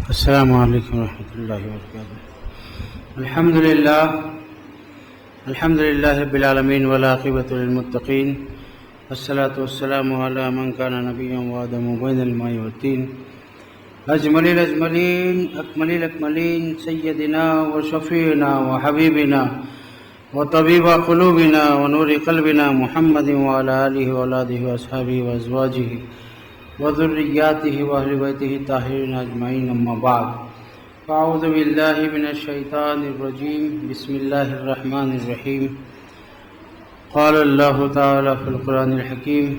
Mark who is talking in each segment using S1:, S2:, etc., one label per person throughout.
S1: السلام علیکم ورحمۃ اللہ وبرکاتہ۔ الحمد للہ رب العالمین والعاقبۃ للمتقین، والصلاۃ والسلام علی من کان نبیا وآدم بین الماء والطین، اجمل الاجملین اکمل الاکملین، سیدنا وشفیعنا وحبیبنا وطبیب قلوبنا ونور قلبنا محمد وعلی آلہ واولادہ واصحابہ وازواجہ وذریاتہ واہل بیتہ الطاہرین اجمعین، اما بعد فاعوذ باللہ من الشیطان الرجیم، بسم اللہ الرحمن الرحیم۔ قال اللہ تعالی فی القرآن الحکیم،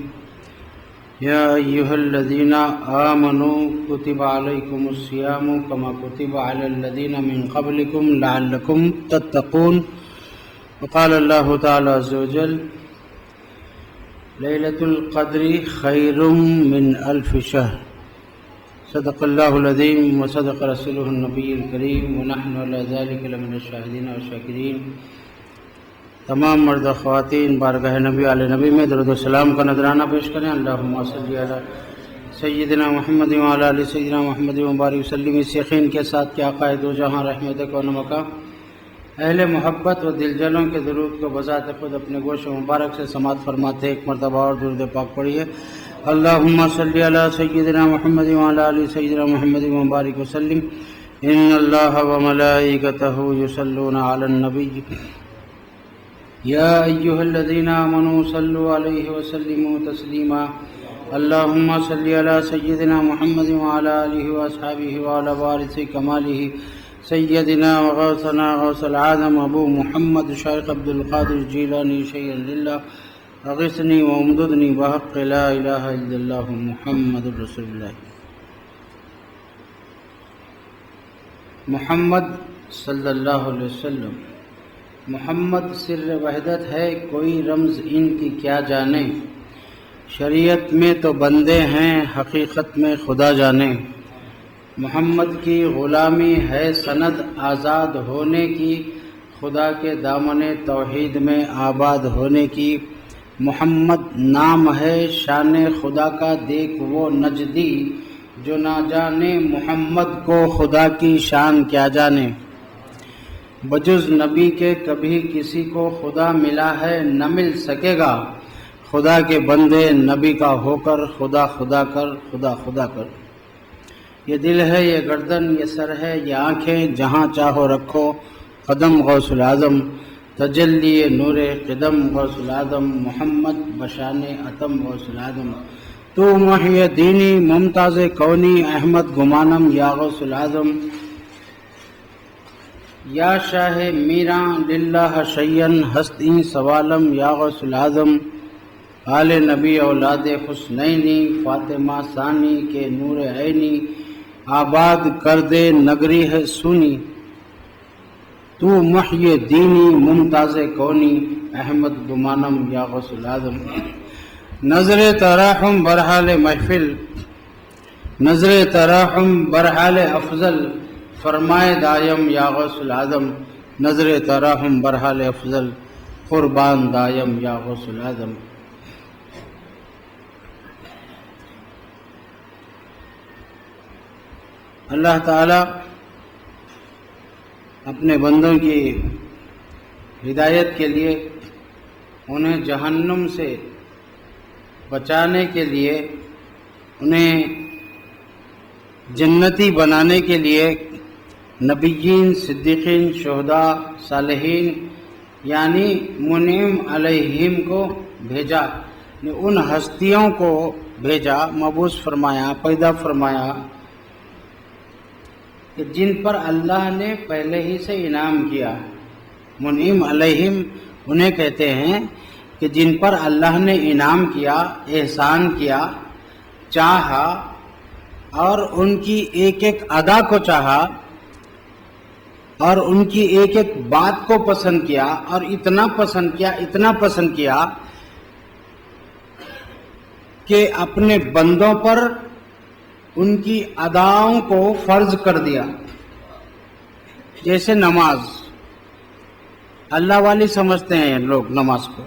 S1: یا ایہا الذین آمنوا کتب علیکم الصیام کما کتب علی الذین من قبلکم لعلکم تتقون۔ وقال اللہ تعالی عز وجل، لیلۃ القدر خیر من الف شہر۔ صدق اللہ العظیم وصدق رسولہ النبی الکریم ونحن علی ذلک لمن الشاہدین والشاکرین۔ تمام مرد و خواتین بارگاہ نبی علیہ نبی میں درود و سلام کا نذرانہ پیش کریں۔ اللہم صلی علی سیدنا محمد وعلی آل سیدنا محمد وبارک وسلم۔ اس یقین کے ساتھ کہ آقا دو جہاں رحمت و نمکہ اہل محبت و دلجلوں کے درود کو بذات خود اپنے گوش مبارک سے سماعت فرماتے ایک مرتبہ اور درود پاک پڑھیے۔ اللہم صلی علی سیدنا محمد وعلی آل سیدنا محمد وبارک وسلم۔ ان اللہ وملائکتہ یصلون علی النبی یا ایہا الذین آمنوا صلوا علیہ وسلموا تسلیما۔ اللہم صلی علی سیدنا محمد وعلی آلہ واصحابہ وعلی وارث کمالہ سیدنا وغوثنا غوث العالم ابو محمد شیخ عبد القادر جیلانی شیئا للہ، اغثنی وامددنی بحق لا الہ الا اللہ محمد رسول اللہ۔ محمد صلی اللہ علیہ وسلم، محمد سر وحدت ہے، کوئی رمز ان کی کیا جانے، شریعت میں تو بندے ہیں، حقیقت میں خدا جانے۔ محمد کی غلامی ہے سند آزاد ہونے کی، خدا کے دامن توحید میں آباد ہونے کی۔ محمد نام ہے شان خدا کا، دیکھ وہ نجدی جو نہ جانے محمد کو خدا کی شان کیا جانے۔ بجز نبی کے کبھی کسی کو خدا ملا ہے نہ مل سکے گا، خدا کے بندے نبی کا ہو کر خدا خدا کر، خدا خدا کر۔ یہ دل ہے، یہ گردن، یہ سر ہے، یہ آنکھیں، جہاں چاہو رکھو قدم غوث العظم، تجلی نور قدم غوث العظم، محمد بشان عتم غوث العظم۔ تو محی دینی ممتاز کونی، احمد گمانم یا غوث العظم، یا شاہ میراں للہ شیئن ہستی سوالم یا غوث العظم۔ آل نبی اولاد حسنینی، فاطمہ ثانی کے نور عینی، آباد کر دے نگری ہے سونی۔ تو محی دینی ممتاز کونی، احمد گمانم یا غوث العظم۔ نظر تراحم برحال محفل، نظر تراحم برحال افضل، فرمائے دائم یا غوث العظم، نظر تراحم برحال افضل، قربان دائم یا غوث العظم۔ اللہ تعالیٰ اپنے بندوں کی ہدایت کے لیے، انہیں جہنم سے بچانے کے لیے، انہیں جنتی بنانے کے لیے نبیین، صدیقین، شہداء، صالحین یعنی منعم علیہم کو بھیجا، ان ہستیوں کو بھیجا، مبعوث فرمایا، پیدا فرمایا کہ جن پر اللہ نے پہلے ہی سے انعام کیا۔ منعم علیہم انہیں کہتے ہیں کہ جن پر اللہ نے انعام کیا، احسان کیا، چاہا اور ان کی ایک ایک ادا کو چاہا اور ان کی ایک ایک بات کو پسند کیا، اور اتنا پسند کیا کہ اپنے بندوں پر ان کی اداؤں کو فرض کر دیا۔ جیسے نماز، اللہ والی سمجھتے ہیں لوگ نماز کو،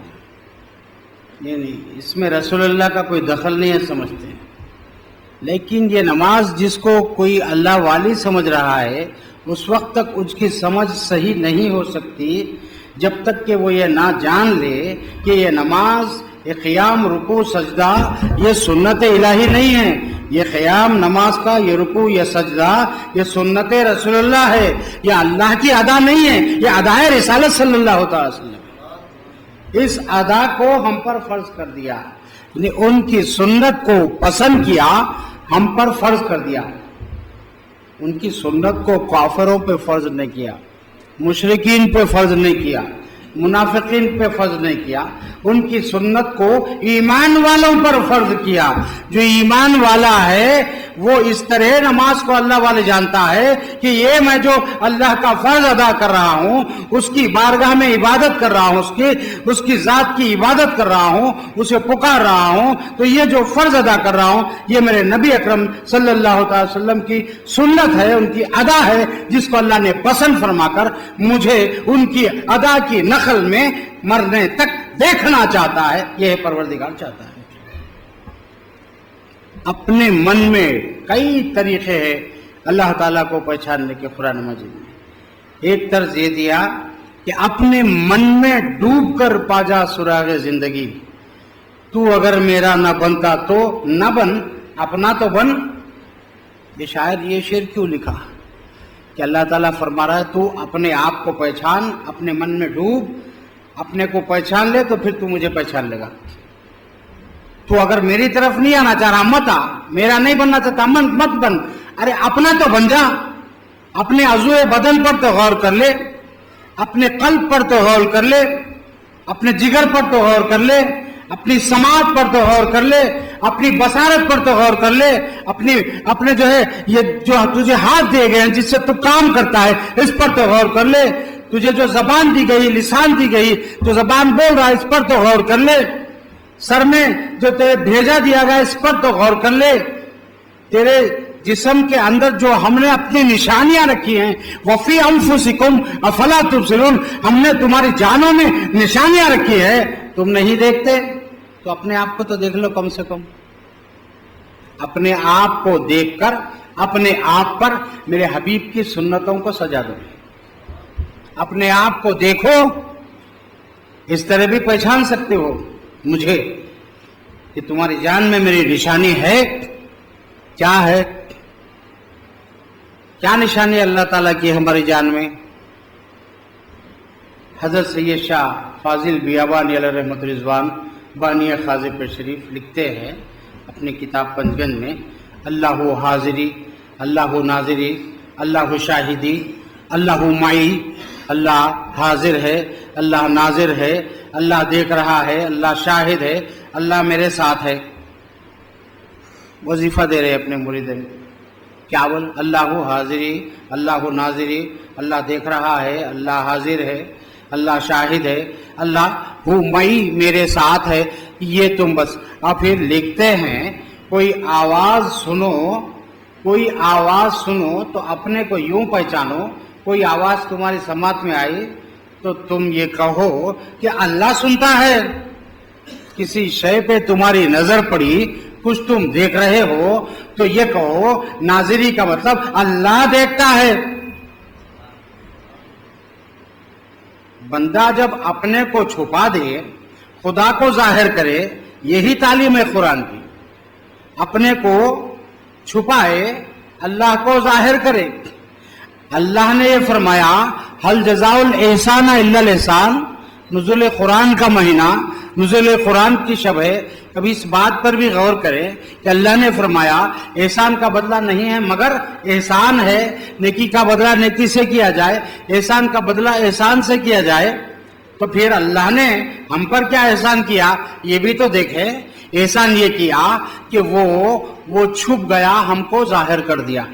S1: یعنی اس میں رسول اللہ کا کوئی دخل نہیں ہے سمجھتے ہیں، لیکن یہ نماز جس کو کوئی اللہ والی سمجھ رہا ہے اس وقت تک اس کی سمجھ صحیح نہیں ہو سکتی جب تک کہ وہ یہ نہ جان لے کہ یہ نماز، یہ قیام، رکوع، سجدہ یہ سنت الہی نہیں ہے. یہ قیام نماز کا، یہ رکوع، یہ سجدہ یہ سنت رسول اللہ ہے، یہ اللہ کی ادا نہیں ہے، یہ ادا ہے رسالت صلی اللہ تعالی وسلم. اس ادا کو ہم پر فرض کر دیا، یعنی ان کی سنت کو پسند کیا، ہم پر فرض کر دیا. ان کی سنت کو کافروں پہ فرض نہیں کیا، مشرکین پہ فرض نہیں کیا، منافقین پہ فرض نہیں کیا. ان کی سنت کو ایمان والوں پر فرض کیا. جو ایمان والا ہے وہ اس طرح نماز کو اللہ والے جانتا ہے کہ یہ میں جو اللہ کا فرض ادا کر رہا ہوں، اس کی بارگاہ میں عبادت کر رہا ہوں، اس کی ذات کی عبادت کر رہا ہوں، اسے پکار رہا ہوں، تو یہ جو فرض ادا کر رہا ہوں یہ میرے نبی اکرم صلی اللہ تعالی وسلم کی سنت ہے، ان کی ادا ہے، جس کو اللہ نے پسند فرما کر مجھے ان کی ادا کی نقل میں مرنے تک دیکھنا چاہتا ہے. یہ پروردگار چاہتا ہے. اپنے من میں کئی طریقے ہیں اللہ تعالیٰ کو پہچاننے کے قرآن مجید میں. ایک طرز یہ دیا کہ اپنے من میں ڈوب کر پا جا سراغ زندگی. تو اگر میرا نہ بنتا تو نہ بن، اپنا تو بن. یہ شاعر یہ شعر کیوں لکھا کہ اللہ تعالیٰ فرما رہا ہے تو اپنے آپ کو پہچان، اپنے من میں ڈوب، اپنے کو پہچان لے تو پھر تو مجھے پہچان لے گا. تو اگر میری طرف نہیں آنا چاہ رہا مت آ، میرا نہیں بننا چاہتا مت بن. ارے اپنا تو بن جا. اپنے عضو بدن پر تو غور کر لے، اپنے قلب پر تو غور کر لے، اپنے جگر پر تو غور کر لے، اپنی سماعت پر تو غور کر لے، اپنی بصارت پر تو غور کر لے، اپنے جو ہے یہ جو تجھے ہاتھ دیے گئے ہیں جس سے تو کام کرتا ہے اس پر تو غور کر لے. تجھے جو زبان دی گئی، لسان دی گئی، جو زبان بول رہا ہے اس پر تو غور کر لے. سر میں جو تیرے بھیجا دیا گیا اس پر تو غور کر لے. تیرے جسم کے اندر جو ہم نے اپنی نشانیاں رکھی ہیں، وفی انفسکم افلا تبصرون، ہم نے تمہاری جانوں میں نشانیاں رکھی ہے، تم نہیں دیکھتے. تو اپنے آپ کو تو دیکھ لو کم سے کم. اپنے آپ کو دیکھ کر اپنے آپ پر میرے حبیب کی سنتوں کو سجا دو. اپنے آپ کو دیکھو، اس طرح بھی پہچان سکتے ہو مجھے کہ تمہاری جان میں میری نشانی ہے. کیا ہے؟ کیا نشانی اللہ تعالیٰ کی ہماری جان میں؟ حضرت سید شاہ فاضل بیابانی علیہ رحمت رضوان بانی خازق شریف لکھتے ہیں اپنی کتاب پنجگن میں، اللہ حاضری، اللہ ناظری، اللہ شاہدی، اللہ معی. اللہ حاضر ہے، اللہ ناظر ہے، اللہ دیکھ رہا ہے، اللہ شاہد ہے، اللہ میرے ساتھ ہے. وظیفہ دے رہے اپنے مریدوں کو. کیا بول؟ اللہ حاضری، اللہ ناظری، اللہ دیکھ رہا ہے، اللہ حاضر ہے، اللہ شاہد ہے، اللہ معی میرے ساتھ ہے. یہ تم بس. اور پھر لکھتے ہیں کوئی آواز سنو تو اپنے کو یوں پہچانو. کوئی آواز تمہاری سماعت میں آئی تو تم یہ کہو کہ اللہ سنتا ہے. کسی شے پہ تمہاری نظر پڑی، کچھ تم دیکھ رہے ہو تو یہ کہو ناظری کا مطلب اللہ دیکھتا ہے. بندہ جب اپنے کو چھپا دے، خدا کو ظاہر کرے، یہی تعلیم ہے قرآن کی. اپنے کو چھپائے، اللہ کو ظاہر کرے. اللہ نے یہ فرمایا حل جزاء الاحسان الا الاحسان. نزول قرآن کا مہینہ، نزول قرآن کی شب ہے. اب اس بات پر بھی غور کریں کہ اللہ نے فرمایا احسان کا بدلہ نہیں ہے مگر احسان ہے. نیکی کا بدلہ نیکی سے کیا جائے، احسان کا بدلہ احسان سے کیا جائے. تو پھر اللہ نے ہم پر کیا احسان کیا یہ بھی تو دیکھیں. احسان یہ کیا کہ وہ چھپ گیا، ہم کو ظاہر کر دیا.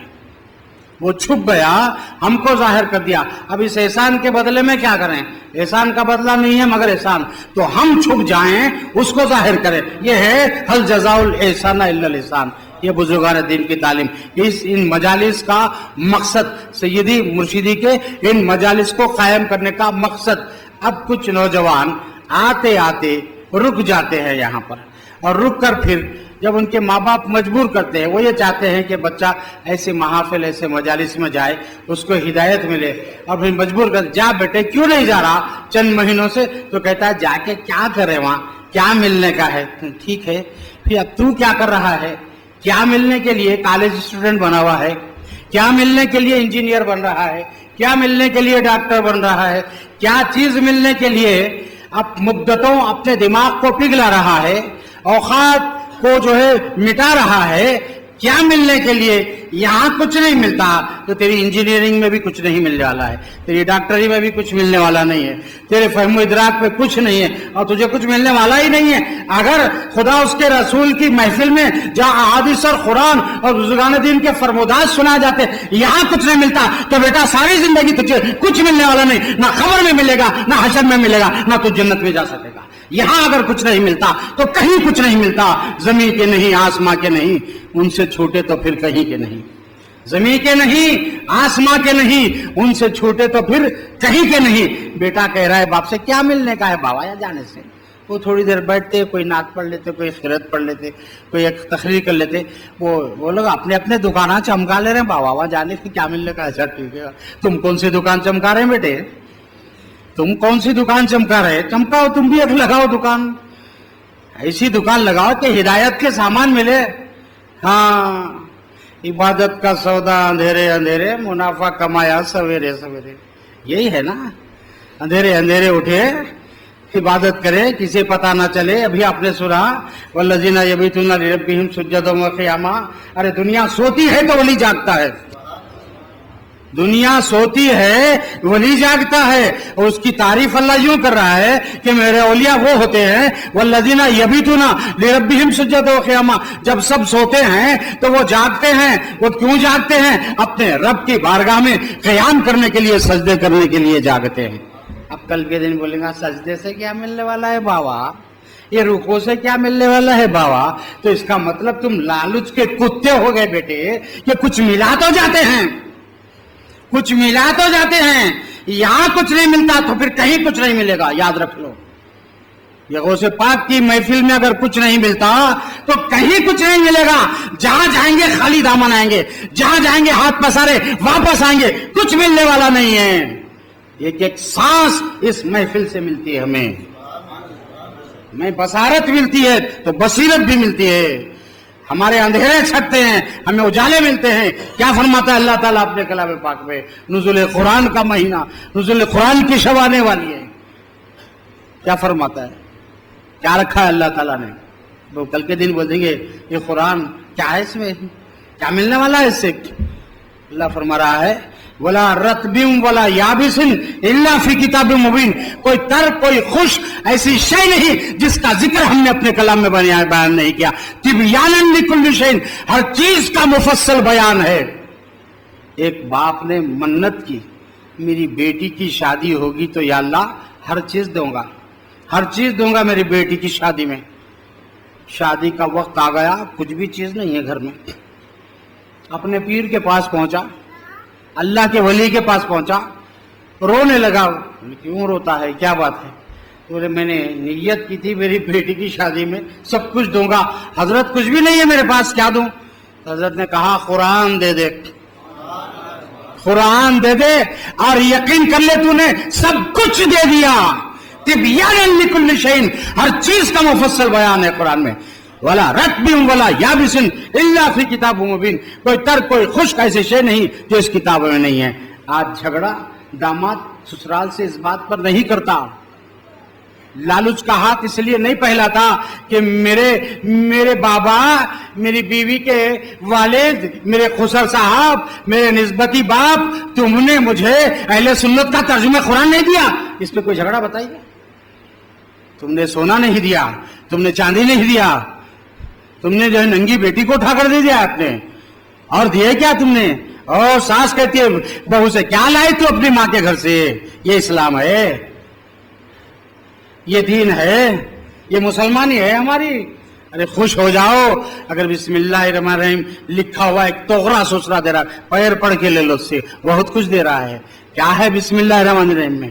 S1: وہ چھپ گیا، ہم کو ظاہر کر دیا. اب اس احسان کے بدلے میں کیا کریں؟ احسان کا بدلہ نہیں ہے مگر احسان. تو ہم چھپ جائیں، اس کو ظاہر کریں. یہ ہے حل جزاء الاحسان الا الاحسان. یہ بزرگان دین کی تعلیم. ان مجالس کا مقصد، سیدی مرشدی کے ان مجالس کو قائم کرنے کا مقصد. اب کچھ نوجوان آتے آتے رک جاتے ہیں یہاں پر، اور رک کر پھر جب ان کے ماں باپ مجبور کرتے ہیں، وہ یہ چاہتے ہیں کہ بچہ ایسے محافل ایسے مجالس میں جائے، اس کو ہدایت ملے، اور پھر مجبور کر جا بیٹے، کیوں نہیں جا رہا چند مہینوں سے؟ تو کہتا ہے جا کے کیا کرے، وہاں کیا ملنے کا ہے؟ ٹھیک ہے، پھر اب تو کیا کر رہا ہے؟ کیا ملنے کے لیے کالج اسٹوڈنٹ بنا ہوا ہے؟ کیا ملنے کے لیے انجینئر بن رہا ہے؟ کیا ملنے کے لیے ڈاکٹر بن رہا ہے؟ کیا چیز ملنے کے لیے اب مدتوں اپنے دماغ کو پگھلا رہا ہے، اوقات کو جو ہے مٹا رہا ہے؟ کیا ملنے کے لیے؟ یہاں کچھ نہیں ملتا تو تیری انجینئرنگ میں بھی کچھ نہیں ملنے والا ہے، تیری ڈاکٹری میں بھی کچھ ملنے والا نہیں ہے، تیرے فہم و ادراک میں کچھ نہیں ہے، اور تجھے کچھ ملنے والا ہی نہیں ہے۔ اگر خدا اس کے رسول کی محفل میں جہاں احادیث اور قرآن اور بزرگان دین کے فرمودات سنا جاتے یہاں کچھ نہیں ملتا تو بیٹا ساری زندگی تجھے کچھ ملنے والا نہیں، نہ قبر میں ملے گا، نہ حشر میں ملے گا، نہ تو جنت میں جا سکے گا۔ یہاں اگر کچھ نہیں ملتا تو کہیں کچھ نہیں ملتا، زمین کے نہیں، آسماں کے نہیں، ان سے چھوٹے تو پھر کہیں کے نہیں، زمین کے نہیں، آسماں کے نہیں، ان سے چھوٹے تو پھر کہیں کے نہیں۔ بیٹا کہہ رہا ہے باپ سے کیا ملنے کا ہے بابا یا جانے سے؟ وہ تھوڑی دیر بیٹھتے، کوئی نعت پڑھ لیتے، کوئی خیرت پڑھ لیتے، کوئی ایک تقریر کر لیتے، وہ لوگ اپنے اپنے دکانیں چمکا لے رہے ہیں، بابا وہاں جانے سے کیا ملنے کا ہے؟ اچھا ٹھیک ہے، تم کون سی دکان چمکا رہے ہیں بیٹے؟ تم کون سی دکان چمکا رہے؟ چمکاؤ، تم بھی ایک لگاؤ دکان، ایسی دکان لگاؤ کہ ہدایت کے سامان ملے۔ ہاں، عبادت کا سودا اندھیرے اندھیرے، منافع کمایا سویرے سویرے، یہی ہے نا۔ اندھیرے اندھیرے اٹھے، عبادت کرے، کسی پتہ نہ چلے۔ ابھی آپ نے سنا والذین یبیتون لربہم سجدا وقیاما، ارے دنیا سوتی ہے تو ولی جاگتا ہے، دنیا سوتی ہے ولی جاگتا ہے، اور اس کی تعریف اللہ یوں کر رہا ہے کہ میرے اولیاء وہ ہوتے ہیں والذین یبیتون لربہم سجدا وقیاما، جب سب سوتے ہیں تو وہ جاگتے ہیں۔ وہ کیوں جاگتے ہیں؟ اپنے رب کی بارگاہ میں قیام کرنے کے لیے، سجدے کرنے کے لیے جاگتے ہیں۔ اب کل کے دن بولیں گا سجدے سے کیا ملنے والا ہے بابا، یہ رکوع سے کیا ملنے والا ہے بابا؟ تو اس کا مطلب تم لالچ کے کتے ہو گئے بیٹے، کہ کچھ ملا تو جاتے ہیں، کچھ ملا تو جاتے ہیں، یہاں کچھ نہیں ملتا تو پھر کہیں کچھ نہیں ملے گا، یاد رکھ لو۔ یہ غوث پاک کی محفل میں اگر کچھ نہیں ملتا تو کہیں کچھ نہیں ملے گا، جہاں جائیں گے خالی دامن آئیں گے، جہاں جائیں گے ہاتھ پسارے واپس آئیں گے، کچھ ملنے والا نہیں ہے۔ ایک ایک سانس اس محفل سے ملتی ہے ہمیں، ہمیں بصارت ملتی ہے تو بصیرت بھی ملتی ہے، ہمارے اندھیرے چھٹتے ہیں، ہمیں اجالے ملتے ہیں۔ کیا فرماتا ہے اللہ تعالیٰ اپنے کلام پاک میں؟ نزول قرآن کا مہینہ، نزول قرآن کی شب آنے والی ہے۔ کیا فرماتا ہے؟ کیا رکھا ہے اللہ تعالیٰ نے؟ وہ کل کے دن بولیں گے یہ قرآن کیا ہے، اس میں کیا ملنے والا ہے اس سے؟ اللہ فرما رہا ہے ولا رطب ولا یابس الا فی کتاب مبین، کوئی تر کوئی خوش ایسی شے نہیں جس کا ذکر ہم نے اپنے کلام میں بیان نہیں کیا۔ تبیانا لکل شیء، ہر چیز کا مفصل بیان ہے۔ ایک باپ نے منت کی میری بیٹی کی شادی ہوگی تو یا اللہ ہر چیز دوں گا، ہر چیز دوں گا میری بیٹی کی شادی میں۔ شادی کا وقت آ گیا، کچھ بھی چیز نہیں ہے گھر میں۔ اپنے پیر کے پاس پہنچا، اللہ کے ولی کے پاس پہنچا، رونے لگا۔ کیوں روتا ہے، کیا بات ہے؟ بولے میں نے نیت کی تھی میری بیٹی کی شادی میں سب کچھ دوں گا، حضرت کچھ بھی نہیں ہے میرے پاس، کیا دوں؟ حضرت نے کہا قرآن دے دے، قرآن دے دے، اور یقین کر لے تو نے سب کچھ دے دیا۔ تبیانا لکل شیء، ہر چیز کا مفصل بیان ہے قرآن میں۔ ولا رطب ولا یابس الا فی کتاب مبین، کوئی تر کوئی خشک ایسی شے نہیں جو اس کتاب میں نہیں ہے۔ آج جھگڑا داماد سسرال سے اس بات پر نہیں کرتا، لالچ کا ہاتھ اس لیے نہیں پھیلاتا کہ میرے بابا، میری بیوی کے والد، میرے خسر صاحب، میرے نسبتی باپ، تم نے مجھے اہل سنت کا ترجمہ قرآن نہیں دیا۔ اس پہ کوئی جھگڑا بتائیے؟ تم نے سونا نہیں دیا، تم نے چاندی نہیں دیا، تم نے جو ہے ننگی بیٹی کو اٹھا کر دے دیا آپ نے، اور دیے کیا تم نے؟ اور ساس کہتی ہے بہو سے کیا لائے تو اپنی ماں کے گھر سے؟ یہ اسلام ہے، یہ دین ہے، یہ مسلمانی ہے ہماری۔ ارے خوش ہو جاؤ اگر بسم اللہ الرحمن الرحیم لکھا ہوا ایک توغرا سسرا دے رہا، پیر پڑھ کے لے لو، اس سے بہت کچھ دے رہا ہے۔ کیا ہے بسم اللہ الرحمن الرحیم میں؟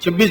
S1: 26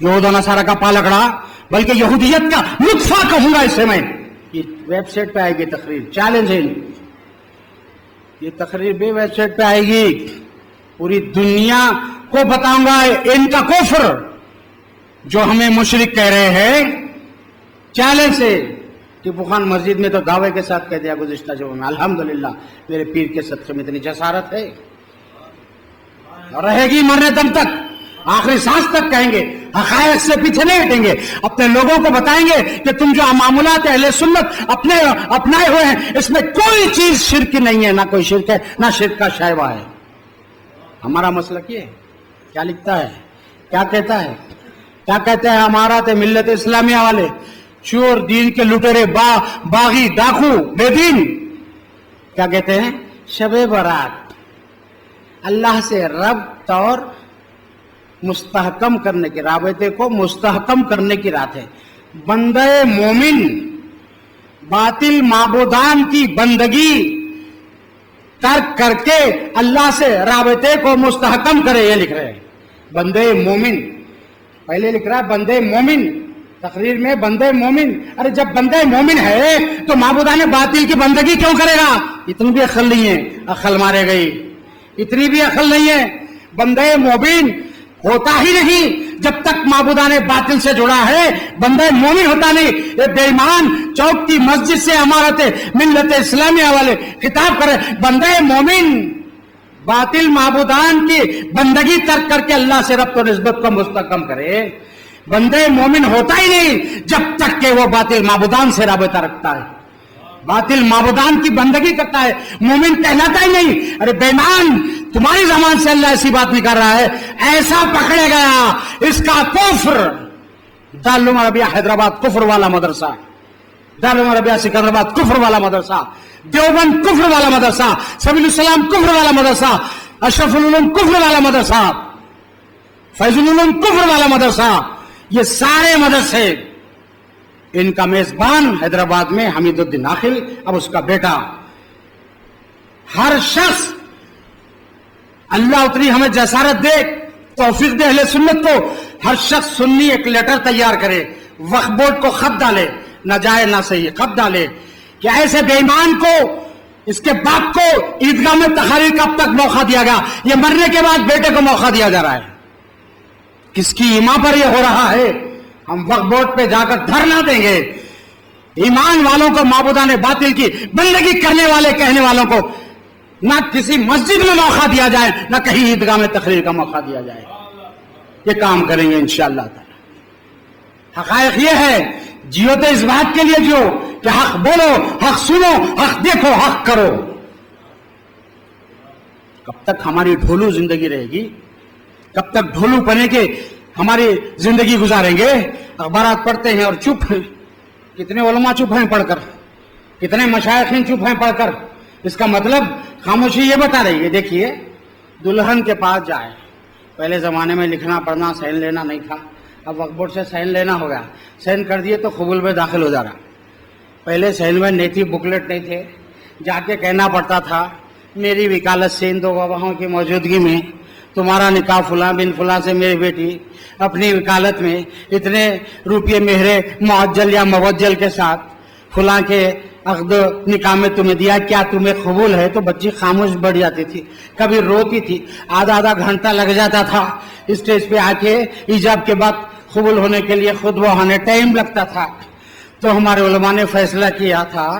S1: یہود و نصارہ کا پالکڑا بلکہ یہودیت کا نطفہ کہوں گا اسے میں. یہ ویب سائٹ پہ آئے گی تقریر, چیلنج ہے, یہ تقریر بھی ویب سائٹ پہ آئے گی, پوری دنیا کو بتاؤں گا ان کا کفر جو ہمیں مشرک کہہ رہے ہیں. چیلنج سے ٹیپو خان مسجد میں تو دعوے کے ساتھ کہہ دیا گزشتہ جمعہ میں, الحمدللہ میرے پیر کے صدقے میں اتنی جسارت ہے اور رہے گی مرنے دم تک, آخری سانس تک کہیں گے, حقائق سے پیچھے نہیں ہٹیں گے, اپنے لوگوں کو بتائیں گے کہ تم جو معمولات اہل سنت اپنائے ہوئے ہیں اس میں کوئی چیز شرک نہیں ہے, نہ کوئی شرک ہے نہ شرک کا شائبہ ہے. ہمارا مسلک یہ ہے. کیا لکھتا ہے, کیا کہتا ہے, کیا کہتے ہیں ہمارا تے ملت اسلامیہ والے, چور دین کے لٹیرے باغی ڈاکو بے دین, کیا کہتے ہیں, شب برات اللہ سے ربط اور مستحکم کرنے کے رابطے کو مستحکم کرنے کی رات ہے. بندہ مومن باطل معبودان کی بندگی ترک کر کے اللہ سے رابطے کو مستحکم کرے, یہ لکھ رہے ہیں بندے مومن. پہلے لکھ رہا ہے بندے مومن, تقریر میں بندے مومن. ارے جب بندے مومن ہے تو معبودان باطل کی بندگی کیوں کرے گا؟ اتنی بھی عقل نہیں ہے, عقل مارے گئی, اتنی بھی عقل نہیں ہے. بندے مومن ہوتا ہی نہیں جب تک معبودان باطل سے جڑا ہے, بندہ مومن ہوتا نہیں. یہ بے ایمان چوک کی مسجد سے امارت ملت اسلامیہ والے خطاب کرے, بندہ مومن باطل معبودان کی بندگی ترک کر کے اللہ سے ربط و نسبت کو مستحکم کرے. بندہ مومن ہوتا ہی نہیں جب تک کہ وہ باطل معبودان سے رابطہ رکھتا ہے, باطل معبودان کی بندگی کرتا ہے, مومن کہلاتا ہی نہیں. ارے بے ایمان, تمہاری زبان سے اللہ ایسی بات نہیں کر رہا ہے, ایسا پکڑے گیا اس کا کفر. دارالعلوم عربیہ حیدرآباد کفر والا مدرسہ, دارالعلوم عربیہ سکندرآباد کفر والا مدرسہ, دیوبند کفر والا مدرسہ, سبیل السلام کفر والا مدرسہ, اشرف العلوم کفر والا مدرسہ, فیض العلوم کفر والا مدرسہ, یہ سارے مدرسے ان کا میزبان حیدرآباد میں حمید الدین ناخل, اب اس کا بیٹا. ہر شخص اللہ اتنی ہمیں جسارت دے, توفیق دے اہل سنت کو, ہر شخص سنی ایک لیٹر تیار کرے, وقف بورڈ کو خط ڈالے, نہ جائے نہ صحیح خط ڈالے کہ ایسے بے ایمان کو, اس کے باپ کو عیدگاہ میں تقاریر کب تک موقع دیا گیا؟ یہ مرنے کے بعد بیٹے کو موقع دیا جا رہا ہے. کس کی ایمان پر یہ ہو رہا ہے؟ ہم وقف بورڈ پہ جا کر دھرنا دیں گے. ایمان والوں کو معبودان باطل کی بندگی کرنے والے کہنے والوں کو نہ کسی مسجد میں موقع دیا جائے, نہ کہیں عیدگاہ میں تقریر کا موقع دیا جائے. یہ کام کریں گے انشاءاللہ تعالی. حقائق یہ ہے, جیو تو اس بات کے لیے جیو کہ حق بولو, حق سنو, حق دیکھو, حق کرو. کب تک ہماری ڈھولو زندگی رہے گی؟ کب تک ڈھولو پنے کے ہماری زندگی گزاریں گے؟ اخبارات پڑھتے ہیں اور چپ ہیں. کتنے علماء چپ ہیں پڑھ کر, کتنے مشائخین چپ ہیں پڑھ کر. اس کا مطلب خاموشی یہ بتا رہی ہے. دیکھیے, دلہن کے پاس جائے, پہلے زمانے میں لکھنا پڑھنا سائن لینا نہیں تھا, اب وقف بورڈ سے سائن لینا ہو گیا. سائن کر دیے تو قبول میں داخل ہو جا رہا. پہلے سائن میں نہیں تھی, بکلیٹ نہیں تھے, جا کے کہنا پڑتا تھا میری وکالت سے ان دو گواہوں کی موجودگی میں تمہارا نکاح فلاں بن فلاں سے میری بیٹی اپنی وکالت میں اتنے روپے مہر معجل یا موجل کے ساتھ فلاں کے عقد نکاح میں تمہیں دیا, کیا تمہیں قبول ہے؟ تو بچی خاموش بڑھ جاتی تھی, کبھی روتی تھی, آدھا گھنٹہ لگ جاتا تھا اسٹیج پہ آ کے ایجاب کے بعد قبول ہونے کے لیے خطبہ ہونے ٹائم لگتا تھا. تو ہمارے علماء نے فیصلہ کیا تھا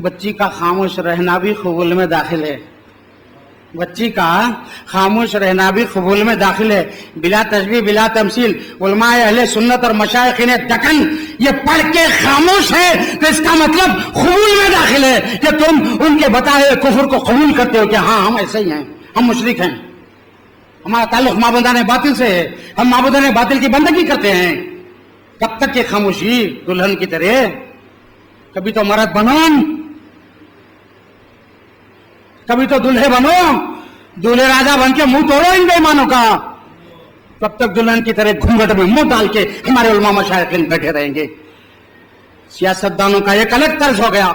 S1: بچی کا خاموش رہنا بھی قبول میں داخل ہے, بچی کا خاموش رہنا بھی قبول میں داخل ہے, بلا تشبیہ بلا تمثیل. علماء اہل سنت اور مشائخین دکن یہ پڑھ کے خاموش ہے تو اس کا مطلب قبول میں داخل ہے کہ تم ان کے بتائے کفر کو قبول کرتے ہو کہ ہاں ہم ایسے ہی ہیں, ہم مشرک ہیں, ہمارا تعلق معبودان باطل سے ہے, ہم معبودان باطل کی بندگی کرتے ہیں. کب تک یہ خاموشی دلہن کی طرح؟ کبھی تو مرد بنو, کبھی تو دلہے بنو, دولہے راجہ بن کے منہ توڑو ان بے ایمانوں کا. کب تک دلہن کی طرح گھونگھٹ میں منہ ڈال کے ہمارے علماء مشائخین بیٹھے رہیں گے؟ سیاستدانوں کا ایک الگ طرز ہو گیا,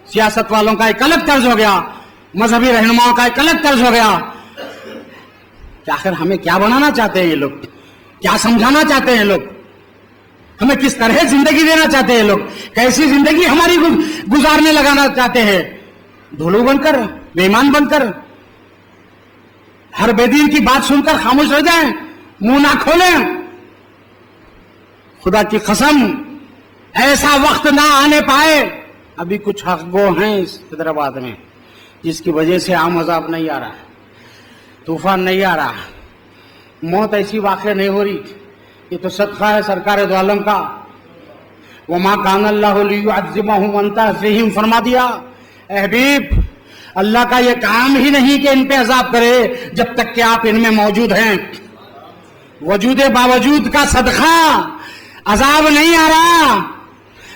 S1: سیاست والوں کا ایک الگ طرز ہو گیا, مذہبی رہنماؤں کا ایک الگ طرز ہو گیا. کہ آخر ہمیں کیا بنانا چاہتے ہیں یہ لوگ؟ کیا سمجھانا چاہتے ہیں لوگ؟ ہمیں کس طرح زندگی دینا چاہتے ہیں لوگ؟ کیسی زندگی ہماری گزارنے لگانا چاہتے ہیں؟ دھولو بن کر، بے ایمان بن کر، ہر بے دین کی بات سن کر خاموش رہ جائیں، منہ نہ کھولیں؟ خدا کی قسم ایسا وقت نہ آنے پائے. ابھی کچھ حق گو ہیں اس حیدرآباد میں جس کی وجہ سے عام عذاب نہیں آ رہا، طوفان نہیں آ رہا، موت ایسی واقع نہیں ہو رہی. یہ تو صدقہ ہے سرکار دو عالم کا. وما کان اللہ لیعذبہم وانت فیہم، فرما دیا اے حبیب اللہ کا یہ کام ہی نہیں کہ ان پہ عذاب کرے جب تک کہ آپ ان میں موجود ہیں. وجود باوجود کا صدقہ عذاب نہیں آ رہا.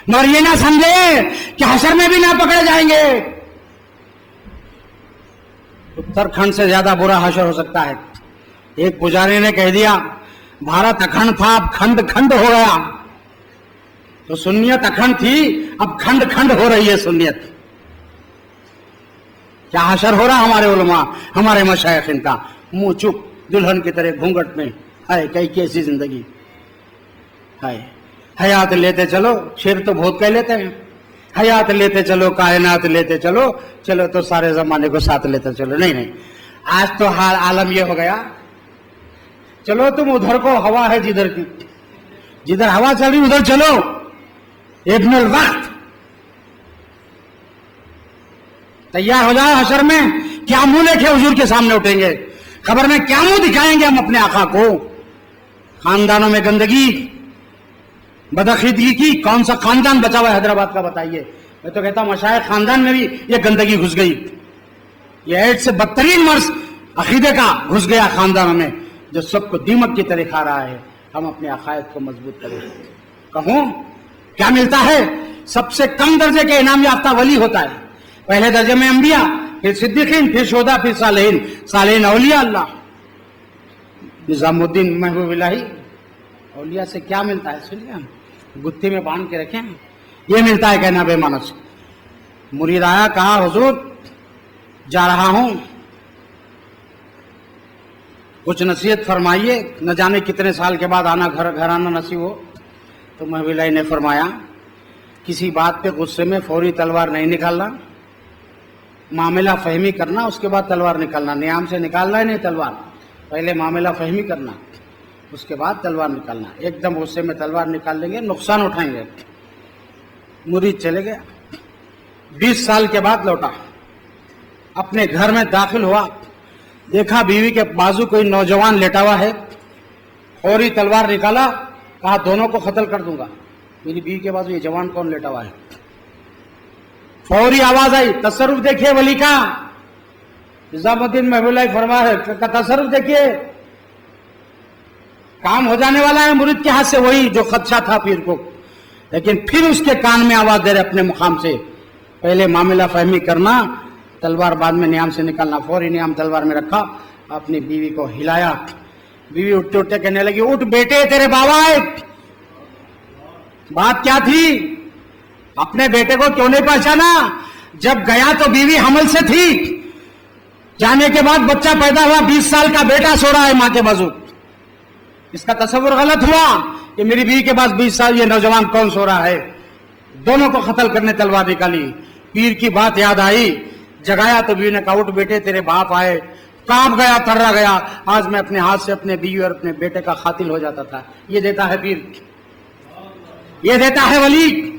S1: مگر یہ نہ سمجھے کہ حشر میں بھی نہ پکڑے جائیں گے. اتراکھنڈ سے زیادہ برا حشر ہو سکتا ہے. ایک پجاری نے کہہ دیا بھارت اکھنڈ تھا اب کھنڈ کھنڈ ہو گیا. تو سنیت اکھنڈ تھی اب کھنڈ کھنڈ ہو رہی ہے سنیت. کیا حشر ہو رہا ہمارے علماء ہمارے مشائخین کا؟ منہ چپ دلہن کی طرح گھونگھٹ میں. ہائے کیسی زندگی. ہائے حیات لیتے چلو، شیر تو بہت کہہ لیتے ہیں، حیات لیتے چلو، کائنات لیتے چلو، چلو تو سارے زمانے کو ساتھ لیتے چلو. نہیں، آج تو حال عالم یہ ہو گیا چلو تم ادھر کو، ہوا ہے جدھر کی، جدھر ہوا چل رہی ادھر چلو. ابن الوقت تیار ہو جائے حشر میں. کیا منہ لے کے حضور کے سامنے اٹھیں گے؟ خبر میں کیا منہ دکھائیں گے ہم اپنے آقا کو؟ خاندانوں میں گندگی بدعقیدگی کی کون سا خاندان بچا ہوا ہے حیدرآباد کا بتائیے؟ میں تو کہتا ہوں مشائخ خاندان میں بھی یہ گندگی گھس گئی. یہ ایڈ سے بدترین مرض عقیدے کا گھس گیا خاندانوں میں جو سب کو دیمک کی طرح کھا رہا ہے. ہم اپنے عقائد کو مضبوط کریں. کہوں کیا ملتا ہے؟ سب سے کم درجے کے انعام یافتہ ولی ہوتا ہے. پہلے درجے میں انبیاء، پھر صدیقین، پھر شہداء، پھر صالحین. صالحین اولیاء اللہ. نظام الدین محبوب الہی اولیاء سے کیا ملتا ہے؟ سنیے ہم گتھی میں باندھ کے رکھیں. یہ ملتا ہے کہنا بے مانس. مرید آیا کہا حضور جا رہا ہوں کچھ نصیحت فرمائیے، نہ جانے کتنے سال کے بعد آنا گھر آنا نصیب ہو. تو محبوب الہی نے فرمایا کسی بات پہ غصے میں فوری تلوار نہیں نکالنا، معاملہ فہمی کرنا اس کے بعد تلوار نکالنا. نیام سے نکالنا ہے نہیں تلوار، پہلے معاملہ فہمی کرنا اس کے بعد تلوار نکالنا. ایک دم غصے میں تلوار نکال لیں گے نقصان اٹھائیں گے. مرید چلے گیا، 20 سال کے بعد لوٹا، اپنے گھر میں داخل ہوا، دیکھا بیوی کے بازو کوئی نوجوان لیٹا ہوا ہے. فوری تلوار نکالا، کہا دونوں کو قتل کر دوں گا. میری بیوی کے بازو یہ جوان کون لیٹا ہوا ہے؟ فوری آواز آئی. تصرف دیکھیے ولی کا. نظام الدین محبوب اللہ فرما ہے کا تصرف دیکھیے، کام ہو جانے والا ہے مرید کے ہاتھ سے وہی جو خدشہ تھا پیر کو. لیکن پھر اس کے کان میں آواز دے رہے اپنے مقام سے پہلے معاملہ فہمی کرنا، تلوار بعد میں نیام سے نکالنا. فوری نیام تلوار میں رکھا، اپنی بیوی کو ہلایا. بیوی اٹھتے اٹھتے کہنے لگی اٹھ بیٹے تیرے بابا ہے. بات کیا تھی؟ اپنے بیٹے کو کیوں نہیں پہچانا؟ جب گیا تو بیوی حمل سے تھی، جانے کے بعد بچہ پیدا ہوا، 20 سال کا بیٹا سو رہا ہے ماں کے بازو. اس کا تصور غلط ہوا کہ میری بیوی کے پاس 20 سال یہ نوجوان کون سو رہا ہے. دونوں کو قتل کرنے تلوار نکالی. پیر کی بات یاد آئی، جگایا تو بیوی نے کہا اٹھ بیٹے تیرے باپ آئے. کانپ گیا، تھرا گیا. آج میں اپنے ہاتھ سے اپنے بیوی اور اپنے بیٹے کا قاتل ہو جاتا تھا. یہ دیتا ہے پیر، یہ دیتا ہے ولی.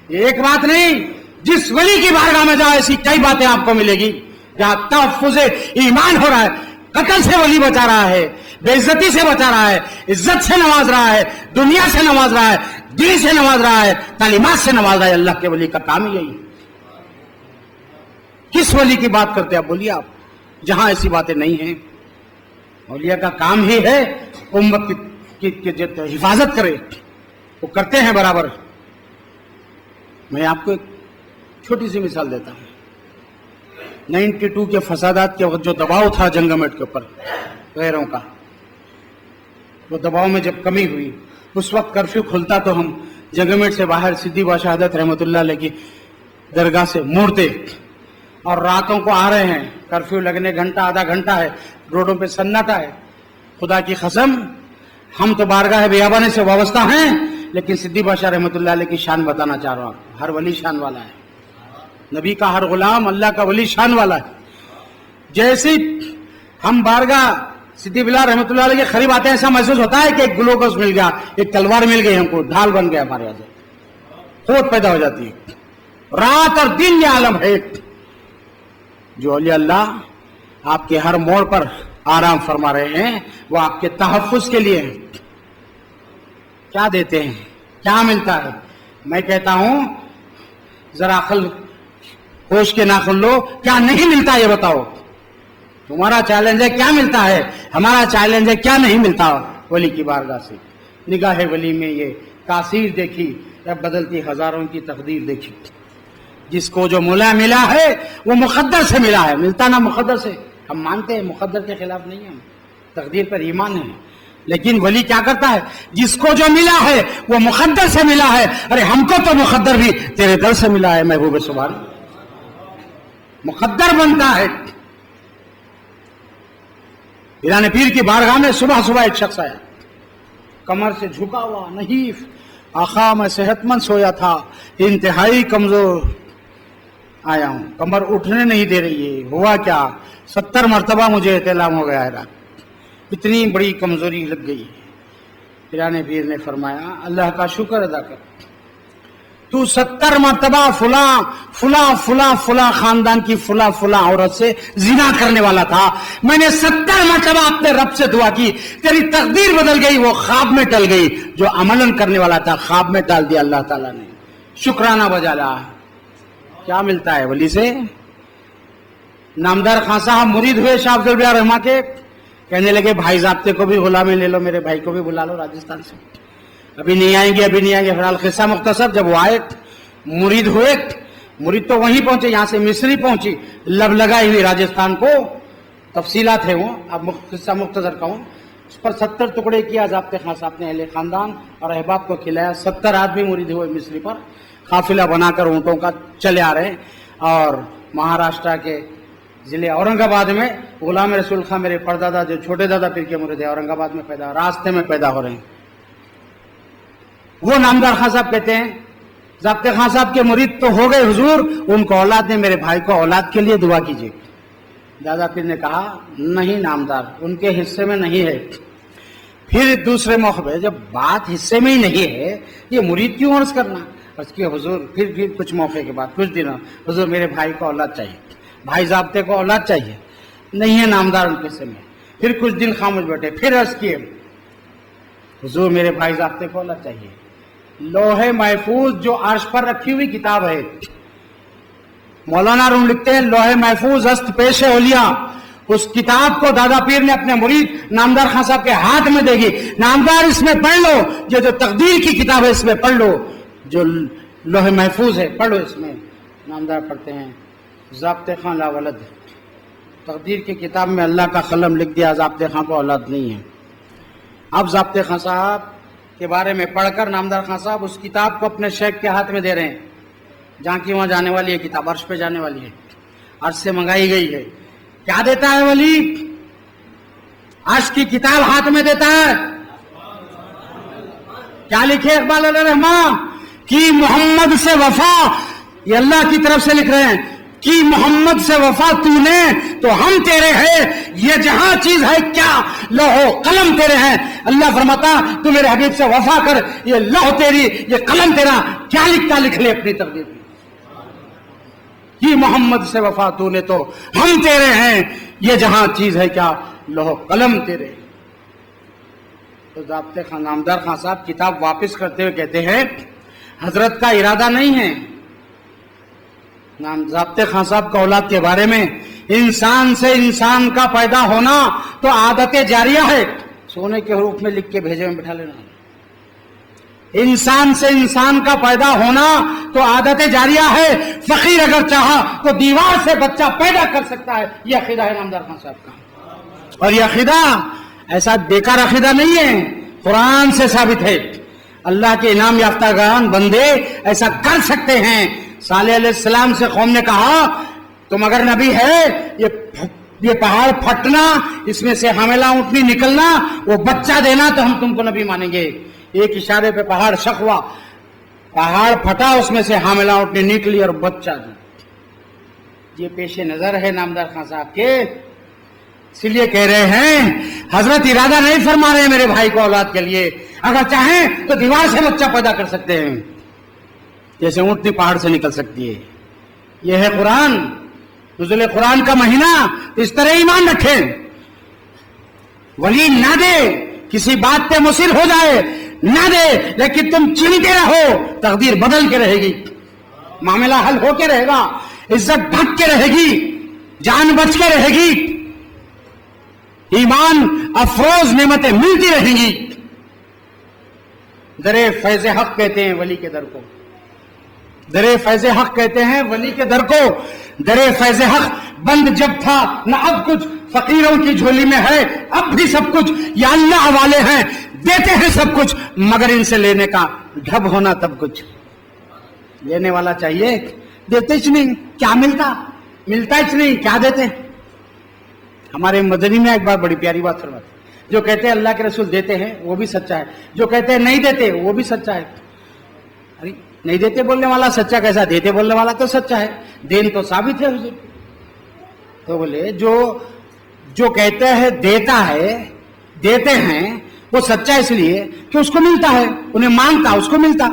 S1: یہ ایک بات نہیں، جس ولی کی بارگاہ میں جاؤ ایسی کئی باتیں آپ کو ملے گی. جہاں تحفظ ایمان ہو رہا ہے، قتل سے ولی بچا رہا ہے، بے عزتی سے بچا رہا ہے، عزت سے نواز رہا ہے، دنیا سے نواز رہا ہے، دین سے نواز رہا ہے، تعلیمات سے نواز رہا ہے. اللہ کے ولی کا کام ہی یہی. کس ولی کی بات کرتے ہیں آپ بولیے؟ آپ جہاں ایسی باتیں نہیں ہیں. اولیاء کا کام ہی ہے امت کی حفاظت کرے، وہ کرتے ہیں برابر. میں آپ کو ایک چھوٹی سی مثال دیتا ہوں. 92 کے فسادات کے وقت جو دباؤ تھا جنگمیٹ کے اوپر غیروں کا، وہ دباؤ میں جب کمی ہوئی، اس وقت کرفیو کھلتا تو ہم جنگمیٹ سے باہر سدھی بادشاہ حضرت رحمۃ اللہ علیہ کی درگاہ سے موڑتے. اور راتوں کو آ رہے ہیں، کرفیو لگنے گھنٹہ آدھا گھنٹہ ہے، روڈوں پہ سناٹا ہے. خدا کی قسم ہم تو بارگاہ بیابانی سے وابستہ ہیں، لیکن صدیق بادشاہ رحمۃ اللہ علیہ کی شان بتانا چاہ رہا ہوں. ہر ولی شان والا ہے، نبی کا ہر غلام اللہ کا ولی شان والا ہے. جیسے ہم بارگاہ صدیق بلال رحمۃ اللہ علیہ کے قریب آتے ہیں، ایسا محسوس ہوتا ہے کہ ایک گلوکوز مل گیا، ایک تلوار مل گئی، ہم کو ڈھال بن گیا، ہمارے یہاں سے قوت پیدا ہو جاتی ہے. رات اور دن یہ عالم ہے. جو اولیاء اللہ آپ کے ہر موڑ پر آرام فرما رہے ہیں، وہ آپ کے تحفظ کے لیے ہیں. کیا دیتے ہیں، کیا ملتا ہے؟ میں کہتا ہوں ذرا عقل ہوش کے ناخن لو، کیا نہیں ملتا یہ بتاؤ. تمہارا چیلنج ہے کیا ملتا ہے، ہمارا چیلنج ہے کیا نہیں ملتا. ولی کی بارگاہ سے نگاہ ولی میں یہ تاثیر دیکھی، جب بدلتی ہزاروں کی تقدیر دیکھی. جس کو جو مولا ملا ہے وہ مقدر سے ملا ہے، ملتا نہ مقدر سے. ہم مانتے ہیں مقدر کے خلاف نہیں ہیں، تقدیر پر ایمان ہے. لیکن ولی کیا کرتا ہے، جس کو جو ملا ہے وہ مقدر سے ملا ہے. ارے ہم کو تو مقدر بھی تیرے در سے ملا ہے محبوب سبحان. مقدر بنتا ہے. پیران پیر کی بارگاہ میں صبح صبح ایک شخص آیا، کمر سے جھکا ہوا نحیف. آقا میں صحت مند سویا تھا، انتہائی کمزور آیا ہوں، کمر اٹھنے نہیں دے رہی ہے، ہوا کیا؟ 70 مرتبہ مجھے اعلان ہو گیا ہے رات، اتنی بڑی کمزوری لگ گئی. پیران پیر نے فرمایا اللہ کا شکر ادا کر، تو 70 مرتبہ فلاں فلاں فلاں فلاں خاندان کی فلاں فلاں عورت سے زنا کرنے والا تھا، میں نے 70 مرتبہ اپنے رب سے دعا کی، تیری تقدیر بدل گئی، وہ خواب میں ٹل گئی. جو عملاً کرنے والا تھا خواب میں ڈال دیا اللہ تعالیٰ نے. شکرانہ بجا لا. کیا ملتا ہے ولی سے؟ نامدار خان صاحب مرید ہوئے شاہ افضل بیاں رحمہ کے، کہنے لگے بھائی ضابطے کو بھی غلامی لے لو، میرے بھائی کو بھی بلا لو راجستھان سے. ابھی نہیں آئیں گے، ابھی نہیں آئیں گے. فی الحال قصہ مختصر، جب وہ آئے مرید ہوئے، مرید تو وہیں پہنچے، یہاں سے مصری پہنچی، لب لگائی ہوئی راجستھان کو. تفصیلات ہے وہ، اب قصہ مختصر کہوں. اس پر 70 ٹکڑے کیا ضابطے خان صاحب نے، اہل خاندان اور احباب کو کھلایا. 70 آدمی مرید ہوئے مصری پر، قافلہ بنا کر اونٹوں کا چلے آ رہے ہیں. اور مہاراشٹر کے ضلع اورنگ آباد میں غلام رسول خان میرے پردادا جو چھوٹے دادا پیر کے مرید ہے، اورنگ آباد میں پیدا، راستے میں پیدا ہو رہے ہیں. وہ نامدار خان صاحب کہتے ہیں ضابطے خان صاحب کے مرید تو ہو گئے حضور، ان کو اولاد نے، میرے بھائی کو اولاد کے لیے دعا کیجیے. دادا پیر نے کہا نہیں نامدار، ان کے حصے میں نہیں ہے. پھر دوسرے موقع پہ جب بات حصے میں ہی نہیں ہے، یہ مرید کیوں عرض کرنا؟ اس کے حضور پھر کچھ موقع کے بعد کچھ دنوں، حضور میرے بھائی کو اولاد چاہیے، بھائی ضابطے کو اولاد چاہیے، نہیں ہے نامدار ان کے حصے میں. پھر کچھ دن خاموش بیٹھے، پھر عرض کیے حضور میرے بھائی ضابطے کو اولاد چاہیے. لوح محفوظ جو عرش پر رکھی ہوئی کتاب ہے، مولانا روم لکھتے ہیں لوح محفوظ است پیش اولیاء، اس کتاب کو دادا پیر نے اپنے مرید نامدار خان صاحب کے ہاتھ میں دے گی. نامدار اس میں پڑھ لو، یہ جو تقدیر کی کتاب ہے اس میں پڑھ لو، جو لوح محفوظ ہے پڑھ لو اس میں. نامدار پڑھتے ہیں ضابطے خان لا ولد، تقدیر کی کتاب میں اللہ کا قلم لکھ دیا ضابطے خان کو اولاد نہیں ہے. اب ضابطے خان صاحب کے بارے میں پڑھ کر نامدار خان صاحب اس کتاب کو اپنے شیخ کے ہاتھ میں دے رہے ہیں. جہاں کی وہاں جانے والی ہے کتاب، عرش پہ جانے والی ہے، عرش سے منگائی گئی ہے. کیا دیتا ہے ولی؟ عرش کی کتاب ہاتھ میں دیتا ہے. کیا لکھے اقبال علیہ رحمہ کی محمد سے وفا، یہ اللہ کی طرف سے لکھ رہے ہیں، کی محمد سے وفا تو نے تو ہم تیرے ہیں، یہ جہاں چیز ہے کیا لوح قلم تیرے ہیں. اللہ فرماتا تو میرے حبیب سے وفا کر، یہ لوح تیری، یہ قلم تیرا، کیا لکھتا لکھ لے اپنی تقدیر. کی محمد سے وفا تو نے تو ہم تیرے ہیں، یہ جہاں چیز ہے کیا لوح قلم تیرے. تو ضابطے خان نامدار خان صاحب کتاب واپس کرتے ہوئے کہتے ہیں حضرت کا ارادہ نہیں ہے. ضابطے خان صاحب کا اولاد کے بارے میں، انسان سے انسان کا پیدا ہونا تو عادت جاریہ ہے. سونے کے حروف میں لکھ کے بھیجے میں بٹھا لینا. انسان سے انسان کا پیدا ہونا تو عادت جاریہ ہے. فقیر اگر چاہا تو دیوار سے بچہ پیدا کر سکتا ہے. یہ عقیدہ ہے نامدار خان صاحب کا، اور یہ عقیدہ ایسا بیکار عقیدہ نہیں ہے، قرآن سے ثابت ہے. اللہ کے انعام یافتہ گان بندے ایسا کر سکتے ہیں. صالح علیہ السلام سے قوم نے کہا تم اگر نبی ہے، یہ یہ پہاڑ پھٹنا، اس میں سے حاملہ اونٹنی نکلنا، وہ بچہ دینا تو ہم تم کو نبی مانیں گے۔ ایک اشارے پہ پہاڑ شق ہوا، پہاڑ پھٹا، اس میں سے حاملہ اونٹنی نکلی اور بچہ دی۔ یہ پیش نظر ہے نامدار خان صاحب کے، اس لیے کہہ رہے ہیں حضرت ارادہ نہیں فرما رہے میرے بھائی کو اولاد کے لیے، اگر چاہیں تو دیوار سے بچہ پیدا کر سکتے ہیں، جیسے اونٹنی پہاڑ سے نکل سکتی ہے۔ یہ ہے قرآن، نزول قرآن کا مہینہ، اس طرح ایمان رکھیں۔ ولی نہ دے، کسی بات پہ مصر ہو جائے نہ دے، لیکن تم چنتے رہو، تقدیر بدل کے رہے گی، معاملہ حل ہو کے رہے گا، عزت ڈھک کے رہے گی، جان بچ کے رہے گی، ایمان افروز نعمتیں ملتی رہیں گی۔ درے فیض حق کہتے ہیں ولی کے در کو، درے فیض حق کہتے ہیں ولی کے در کو۔ درے فیض حق بند جب تھا نہ اب کچھ، فقیروں کی جھولی میں ہے اب بھی سب کچھ، یا اللہ حوالے ہیں دیتے ہیں سب کچھ، مگر ان سے لینے کا ڈھب ہونا تب کچھ۔ لینے والا چاہیے، دیتے ہی نہیں، کیا ملتا ہی نہیں، کیا دیتے؟ ہمارے مدنی میں ایک بار بڑی پیاری بات فرماتے، جو کہتے ہیں اللہ کے رسول دیتے ہیں وہ بھی سچا ہے، جو کہتے ہیں نہیں دیتے وہ بھی سچا ہے۔ ارے نہیں دیتے بولنے والا سچا کیسا، دیتے بولنے والا تو سچا ہے، دین تو ثابت ہے حضور۔ تو بولے جو کہتے ہیں دیتے ہیں وہ سچا ہے، اس لیے کہ اس کو ملتا ہے، انہیں مانگتا اس کو ملتا۔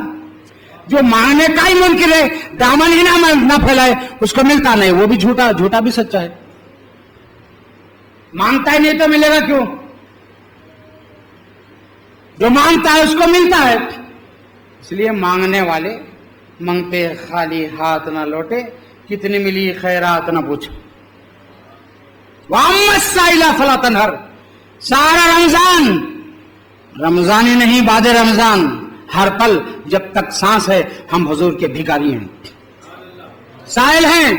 S1: جو مانگنے کا ہی منکر ہے، دامن ہی نہ پھیلائے، اس کو ملتا نہیں، وہ بھی جھوٹا بھی سچا ہے۔ مانگتا ہی نہیں تو ملے گا کیوں؟ جو مانگتا ہے اس کو ملتا ہے، اس لیے مانگنے والے منگتے خالی ہاتھ نہ لوٹے، کتنی ملی خیرات نہ پوچھ۔ وَأَمَّا السَّائِلَ فَلَا تَنْهَرْ، سارا رمضان ہی نہیں، بعد رمضان ہر پل جب تک سانس ہے ہم حضور کے بھکاری ہیں، سائل ہیں۔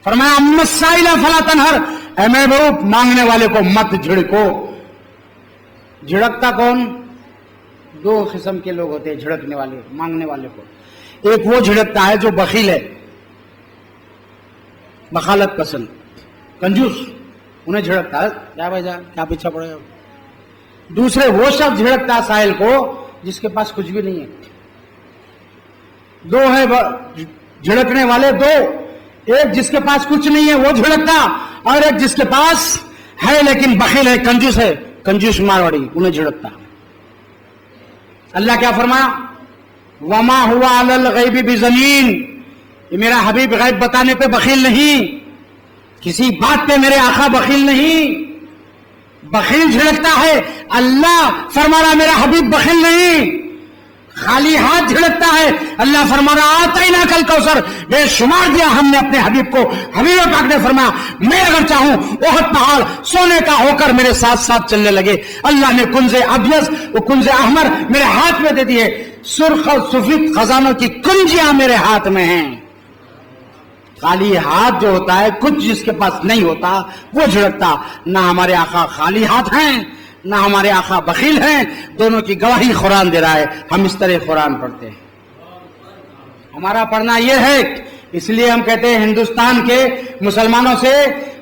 S1: فرمایا اما السائل فلا تنہر، اے محبوب مانگنے والے کو مت جھڑکو۔ جھڑکتا کون؟ دو قسم کے لوگ ہوتے ہیں جھڑکنے والے مانگنے والے کو۔ ایک وہ جھڑکتا ہے جو بخیل ہے، بخالت پسند، کنجوس، انہیں جھڑکتا ہے کیا بھائی جان کیا پیچھا پڑے گا۔ دوسرے وہ شخص جھڑکتا سائل کو جس کے پاس کچھ بھی نہیں ہے۔ دو ہے جھڑکنے والے، دو، ایک جس کے پاس کچھ نہیں ہے وہ جھڑکتا، اور ایک جس کے پاس ہے لیکن بخیل ہے، کنجوس مارواڑی، انہیں جھڑکتا۔ اللہ کیا فرمایا؟ وما ہوا علی الغیب بضنین، یہ میرا حبیب غیب بتانے پہ بخیل نہیں، کسی بات پہ میرے آقا بخیل نہیں۔ بخیل جھڑکتا ہے، اللہ فرما رہا میرا حبیب بخیل نہیں۔ خالی ہاتھ جھڑکتا ہے، اللہ فرما رہا آتیناک الکوثر، بے شمار دیا ہم نے اپنے حبیب کو۔ حبیب پاک نے فرمایا میں اگر چاہوں احد پہاڑ سونے کا ہو کر میرے ساتھ ساتھ چلنے لگے۔ اللہ نے کنز ابیض و کنز احمر میرے ہاتھ میں دے دیے، سرخ اور سفید خزانوں کی کنجیاں میرے ہاتھ میں ہیں۔ خالی ہاتھ جو ہوتا ہے، کچھ جس کے پاس نہیں ہوتا وہ جھڑکتا۔ نہ ہمارے آقا خالی ہاتھ ہیں نہ ہمارے آقا بخیل ہیں، دونوں کی گواہی قرآن دے رہا ہے۔ ہم اس طرح قرآن پڑھتے ہیں، ہمارا پڑھنا یہ ہے، اس لیے ہم کہتے ہیں ہندوستان کے مسلمانوں سے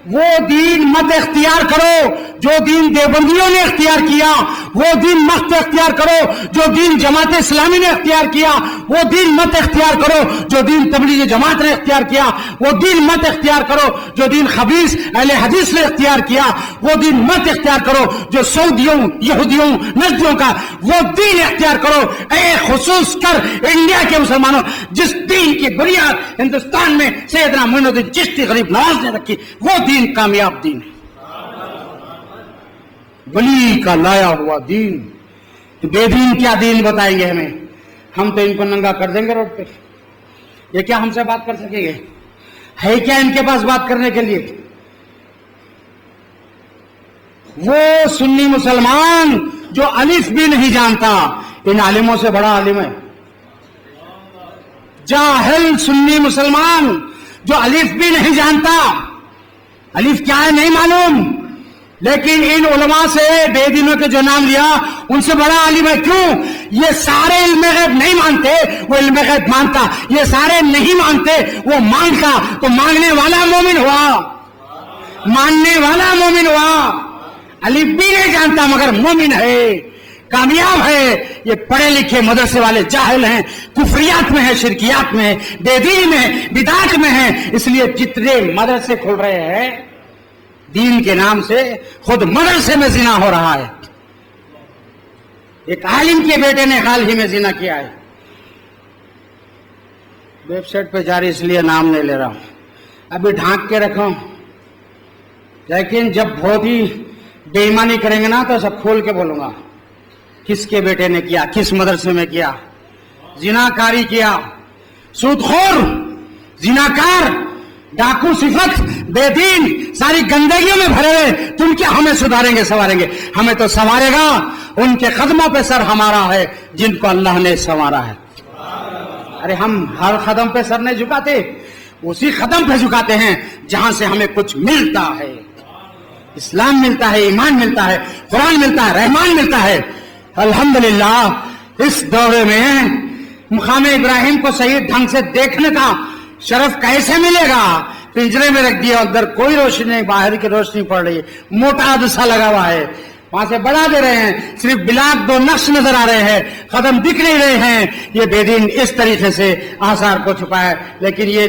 S1: وہ دین مت اختیار کرو جو دین دیوبندیوں نے اختیار کیا، وہ دین مت اختیار کرو جو دین جماعت اسلامی نے اختیار کیا، وہ دین مت اختیار کرو جو دین تبلیغی جماعت نے اختیار کیا، وہ دین مت اختیار کرو جو دین خبیث اہل حدیث نے اختیار کیا، وہ دین مت اختیار کرو جو سعودیوں یہودیوں نجدیوں کا، وہ دین اختیار کرو اے خصوص کر انڈیا کے مسلمانوں، جس دین کی بنیاد ہندوستان میں سیدنا معین الدین چشتی غریب نواز نے رکھی، وہ دین کامیاب دین ہے، ولی کا لایا ہوا دین۔ تو بے دین کیا دین بتائیں گے ہمیں؟ ہم تو ان کو ننگا کر دیں گے روڈ پہ، یہ کیا ہم سے بات کر سکیں گے؟ ہے کیا ان کے پاس بات کرنے کے لیے؟ وہ سنی مسلمان جو الف بھی نہیں جانتا، ان عالموں سے بڑا عالم ہے۔ جاہل سنی مسلمان جو الف بھی نہیں جانتا، الف کیا ہے نہیں معلوم، لیکن ان علماء سے بے دینوں کے جو نام لیا ان سے بڑا عالم ہے۔ کیوں؟ یہ سارے علم غیب نہیں مانتے، وہ علم غیب مانتا، یہ سارے نہیں مانتے وہ مانگتا، تو مانگنے والا مومن ہوا۔ ماننے والا مومن ہوا، الف بھی نہیں جانتا مگر مومن ہے، کامیاب ہے۔ یہ پڑھے لکھے مدرسے والے جاہل ہیں، کفریات میں ہیں، شرکیات میں ہیں، بے دینی میں ہیں، بدعت میں ہیں۔ اس لیے جتنے مدرسے کھل رہے ہیں دین کے نام سے، خود مدرسے میں زنا ہو رہا ہے۔ ایک عالم کے بیٹے نے حال ہی میں زنا کیا ہے، ویب سائٹ پہ جاری، اس لیے نام نہیں لے رہا ہوں، ابھی ڈھانک کے رکھا ہوں، لیکن جب بہت ہی بے ایمانی کریں گے نا تو سب کھول کے بولوں گا کس کے بیٹے نے کیا، کس مدرسے میں کیا، زناکاری کیا، سودخور، زناکار، ڈاکو صفت، بے دین، ساری گندگیوں میں بھرے ہوئے، تم کیا ہمیں سدھاریں گے، سنواریں گے؟ ہمیں تو سنوارے گا ان کے قدموں پہ سر ہمارا ہے جن کو اللہ نے سنوارا ہے۔ ارے ہم ہر قدم پہ سر نہیں جھکاتے، اسی قدم پہ جھکاتے ہیں جہاں سے ہمیں کچھ ملتا ہے، اسلام ملتا ہے، ایمان ملتا ہے، قرآن ملتا ہے، رحمان ملتا ہے۔ الحمدللہ اس دورے میں مقام ابراہیم کو صحیح ڈھنگ سے دیکھنے کا شرف کیسے ملے گا؟ پنجرے میں رکھ دیا، اندر کوئی روشنی نہیں، باہر کی روشنی پڑ رہی ہے، موٹا عدسہ لگا ہوا ہے، وہاں سے بڑھا دے رہے ہیں، صرف بلاک دو نقش نظر آ رہے ہیں، قدم دکھ نہیں رہے ہیں۔ یہ بے دین اس طریقے سے آثار کو چھپائے، لیکن یہ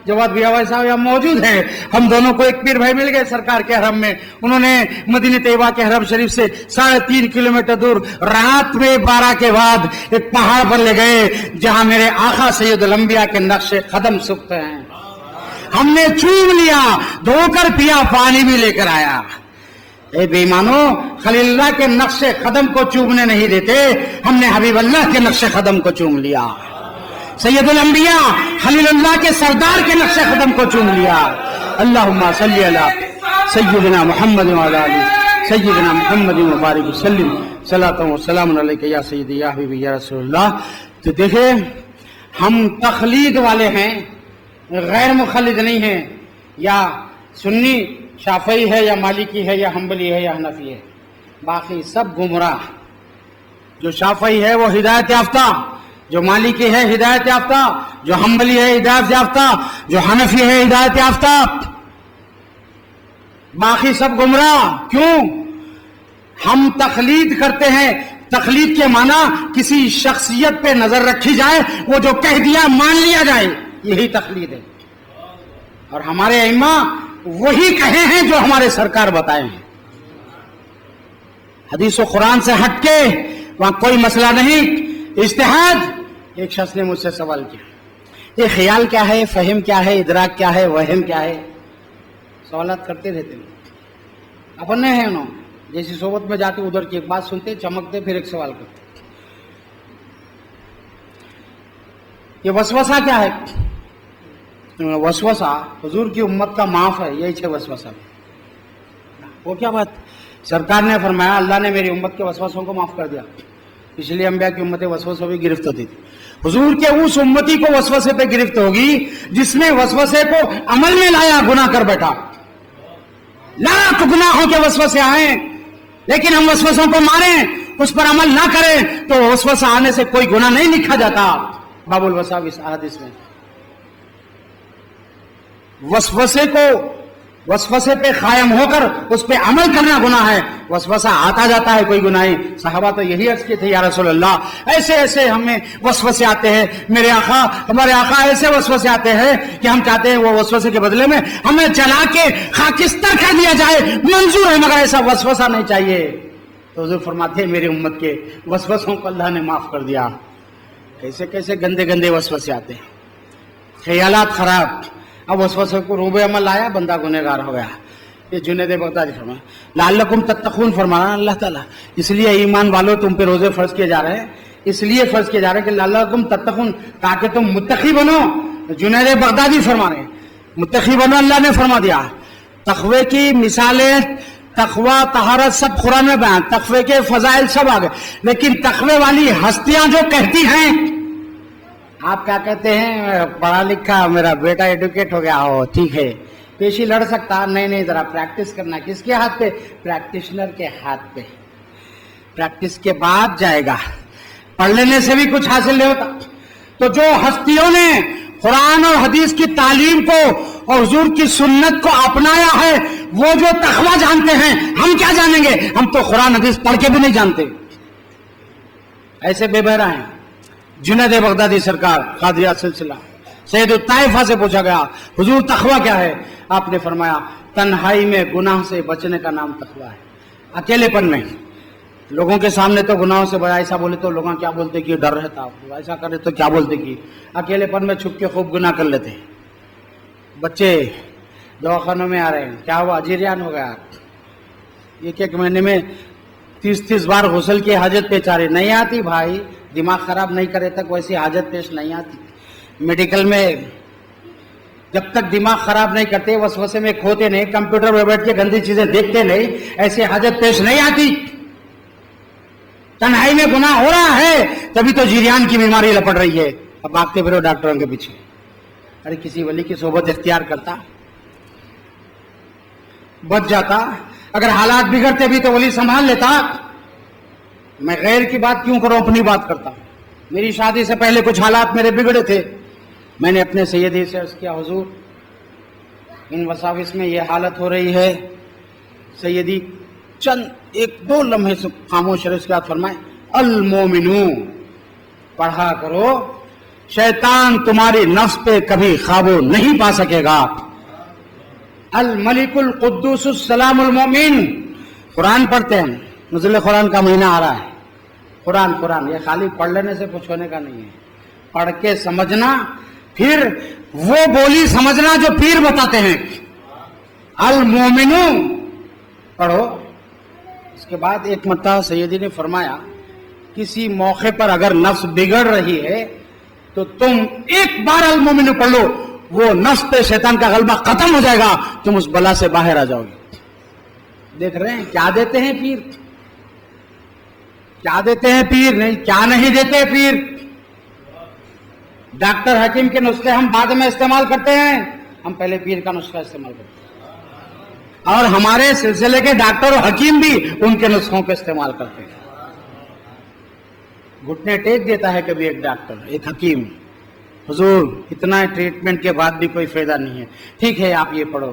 S1: جواد بیاوی صاحب یہاں موجود ہیں، ہم دونوں کو ایک پیر بھائی مل گئے سرکار کے حرم میں، انہوں نے مدینہ طیبہ کے حرم شریف سے 3.5 کلومیٹر دور رات میں 12 کے بعد ایک پہاڑ پر لے گئے جہاں میرے آقا سید الانبیاء کے نقش قدم سکتے ہیں۔ ہم نے چوم لیا، دھو کر پیا، پانی بھی لے کر آیا۔ اے بے ایمانو، خلیل اللہ کے نقش قدم کو چومنے نہیں دیتے، ہم نے حبیب اللہ کے نقش قدم کو چوم لیا، سید الانبیاء خلیل اللہ کے سردار کے نقش قدم کو چوم لیا۔ اللہم صلی علی سیدنا محمد وعلی آلہ سیدنا محمد مبارک وسلم، صلاۃ و سلام علیک یا سیدی یا حبیبی یا رسول اللہ۔ تو دیکھیں ہم تقلید والے ہیں، غیر مقلد نہیں ہیں، یا سنی شافعی ہے یا مالکی ہے یا حنبلی ہے یا حنفی ہے، باقی سب گمراہ۔ جو شافعی ہے وہ ہدایت یافتہ، جو مالکی ہے ہدایت یافتہ، جو حنبلی ہے ہدایت یافتہ، جو حنفی ہے ہدایت یافتہ، باقی سب گمراہ۔ کیوں؟ ہم تقلید کرتے ہیں، تقلید کے معنی کسی شخصیت پہ نظر رکھی جائے، وہ جو کہہ دیا مان لیا جائے، یہی تقلید ہے۔ اور ہمارے ائمہ وہی کہے ہیں جو ہمارے سرکار بتائے ہیں، حدیث و قرآن سے ہٹ کے وہاں کوئی مسئلہ نہیں، اجتہاد۔ ایک شخص نے مجھ سے سوال کیا، یہ خیال کیا ہے، فہم کیا ہے، ادراک کیا ہے، وہم کیا ہے؟ سوالات کرتے رہتے ہیں، اپنے ہیں انہوں، جیسی صحبت میں جاتے ادھر کی ایک بات سنتے، چمکتے، پھر ایک سوال کرتے۔ یہ وسوسہ کیا ہے؟ وسوسہ حضور کی امت کا معاف ہے، یہی ہے وسوسہ۔ وہ کیا بات؟ سرکار نے فرمایا اللہ نے میری امت کے وسوسوں کو معاف کر دیا، اس لیے انبیاء کی امتیں وسوسوں پہ گرفت ہوتی تھی۔ حضور کے اس امتی کو وسوسے پہ گرفت ہوگی جس نے وسوسے کو عمل میں لایا، گناہ کر بیٹھا۔ لاکھ گناہوں کے وسوسے آئیں لیکن ہم وسوسوں کو ماریں، اس پر عمل نہ کریں تو وسوسہ آنے سے کوئی گناہ نہیں لکھا جاتا۔ باب الوساوس حدیث میں وسوسے پہ قائم ہو کر اس پہ عمل کرنا گناہ ہے، وسوسہ آتا جاتا ہے کوئی گناہ نہیں۔ صحابہ تو یہی عرض کیے تھے یا رسول اللہ ایسے ایسے ہمیں وسوسے آتے ہیں، میرے آقا ہمارے آقا ایسے وسوسے آتے ہیں کہ ہم چاہتے ہیں وہ وسوسے کے بدلے میں ہمیں جلا کے خاکستر کر دیا جائے، منظور ہے مگر ایسا وسوسہ نہیں چاہیے۔ تو حضور فرماتے ہیں میری امت کے وسوسوں کو اللہ نے معاف کر دیا۔ کیسے کیسے گندے گندے وسوسے آتے ہیں، خیالات خراب، اب وسوسے کو روبے عمل لایا، بندہ گنہگار ہو گیا۔ یہ جنید بغدادی فرمایا لعلکم تتقون، فرمانا اللہ تعالیٰ اس لیے ایمان والو تم پہ روزے فرض کیے جا رہے ہیں، اس لیے فرض کیے جا رہے ہیں کہ لعلکم تتقون، تاکہ تم متقی بنو۔ جنید بغدادی فرما رہے ہیں متقی بنو، اللہ نے فرما دیا۔ تقوی کی مثالیں، تقوی، طہارت سب قرآن میں بیان، تقوی کے فضائل سب آگے، لیکن تقوی والی ہستیاں جو کہتی ہیں، آپ کیا کہتے ہیں پڑھا لکھا میرا بیٹا ایڈوکیٹ ہو گیا ہو، ٹھیک ہے پیشی لڑ سکتا، نہیں ذرا پریکٹس کرنا۔ کس کے ہاتھ پہ؟ پریکٹیشنر کے ہاتھ پہ، پریکٹس کے بعد جائے گا، پڑھ لینے سے بھی کچھ حاصل نہیں ہوتا۔ تو جو ہستیوں نے قرآن اور حدیث کی تعلیم کو اور حضور کی سنت کو اپنایا ہے، وہ جو تقویٰ جانتے ہیں، ہم کیا جانیں گے؟ ہم تو قرآن حدیث پڑھ کے بھی نہیں جانتے، ایسے بے بہرا ہیں۔ جنید بغدادی سرکار قادریہ سلسلہ، سید الطائفہ سے پوچھا گیا حضور تقویٰ کیا ہے؟ آپ نے فرمایا تنہائی میں گناہ سے بچنے کا نام تقویٰ ہے، اکیلے پن میں۔ لوگوں کے سامنے تو گناہوں سے بڑا ایسا بولے تو لوگوں کیا بولتے کہ ڈر رہتا، ایسا کرے تو کیا بولتے کہ اکیلے پن میں چھپ کے خوب گناہ کر لیتے۔ بچے دواخانوں میں آ رہے ہیں، کیا ہوا؟ جریان ہو گیا، ایک مہینے میں 30 بار غسل کی حاجت پیش آ رہی، نہیں آتی بھائی، دماغ خراب نہیں کرے تک ویسی حاجت پیش نہیں آتی۔ میڈیکل میں جب تک دماغ خراب نہیں کرتے، وسوسے میں کھوتے نہیں، کمپیوٹر میں بیٹھ کے گندی چیزیں دیکھتے نہیں، ایسی حاجت پیش نہیں آتی۔ تنہائی میں گناہ ہو رہا ہے تبھی تو جریان کی بیماری لپٹ رہی ہے، اب بھاگتے پھرو ڈاکٹروں کے پیچھے۔ ارے کسی ولی کی صحبت اختیار کرتا، بچ جاتا، اگر حالات بگڑتے بھی تو ولی سنبھال لیتا۔ میں غیر کی بات کیوں کروں، اپنی بات کرتا ہوں۔ میری شادی سے پہلے کچھ حالات میرے بگڑے تھے، میں نے اپنے سیدی سے عرض کیا حضور ان وساوس میں یہ حالت ہو رہی ہے۔ سیدی چند 1-2 لمحے سے خاموش رہے، اس کے بعد فرمائے المومنون پڑھا کرو، شیطان تمہاری نفس پہ کبھی قابو نہیں پا سکے گا۔ الملک القدوس السلام المومن، قرآن پڑھتے ہیں، نزول قرآن کا مہینہ آ رہا ہے۔ قرآن یہ خالی پڑھ لینے سے کچھ ہونے کا نہیں ہے، پڑھ کے سمجھنا، پھر وہ بولی سمجھنا جو پیر بتاتے ہیں۔ المومنون پڑھو۔ اس کے بعد ایک مرتبہ سیدی نے فرمایا کسی موقع پر اگر نفس بگڑ رہی ہے تو تم ایک بار المومنون پڑھ لو، وہ نفس پہ شیطان کا غلبہ ختم ہو جائے گا، تم اس بلا سے باہر آ جاؤ گے۔ دیکھ رہے ہیں کیا دیتے ہیں پیر، کیا دیتے ہیں پیر، نہیں کیا نہیں دیتے پیر۔ ڈاکٹر حکیم کے نسخے ہم بعد میں استعمال کرتے ہیں، ہم پہلے پیر کا نسخہ استعمال کرتے ہیں، اور ہمارے سلسلے کے ڈاکٹر اور حکیم بھی ان کے نسخوں کو استعمال کرتے ہیں۔ گھٹنے ٹیک دیتا ہے کبھی ایک ڈاکٹر، ایک حکیم، حضور اتنا ٹریٹمنٹ کے بعد بھی کوئی فائدہ نہیں ہے، ٹھیک ہے آپ یہ پڑھو،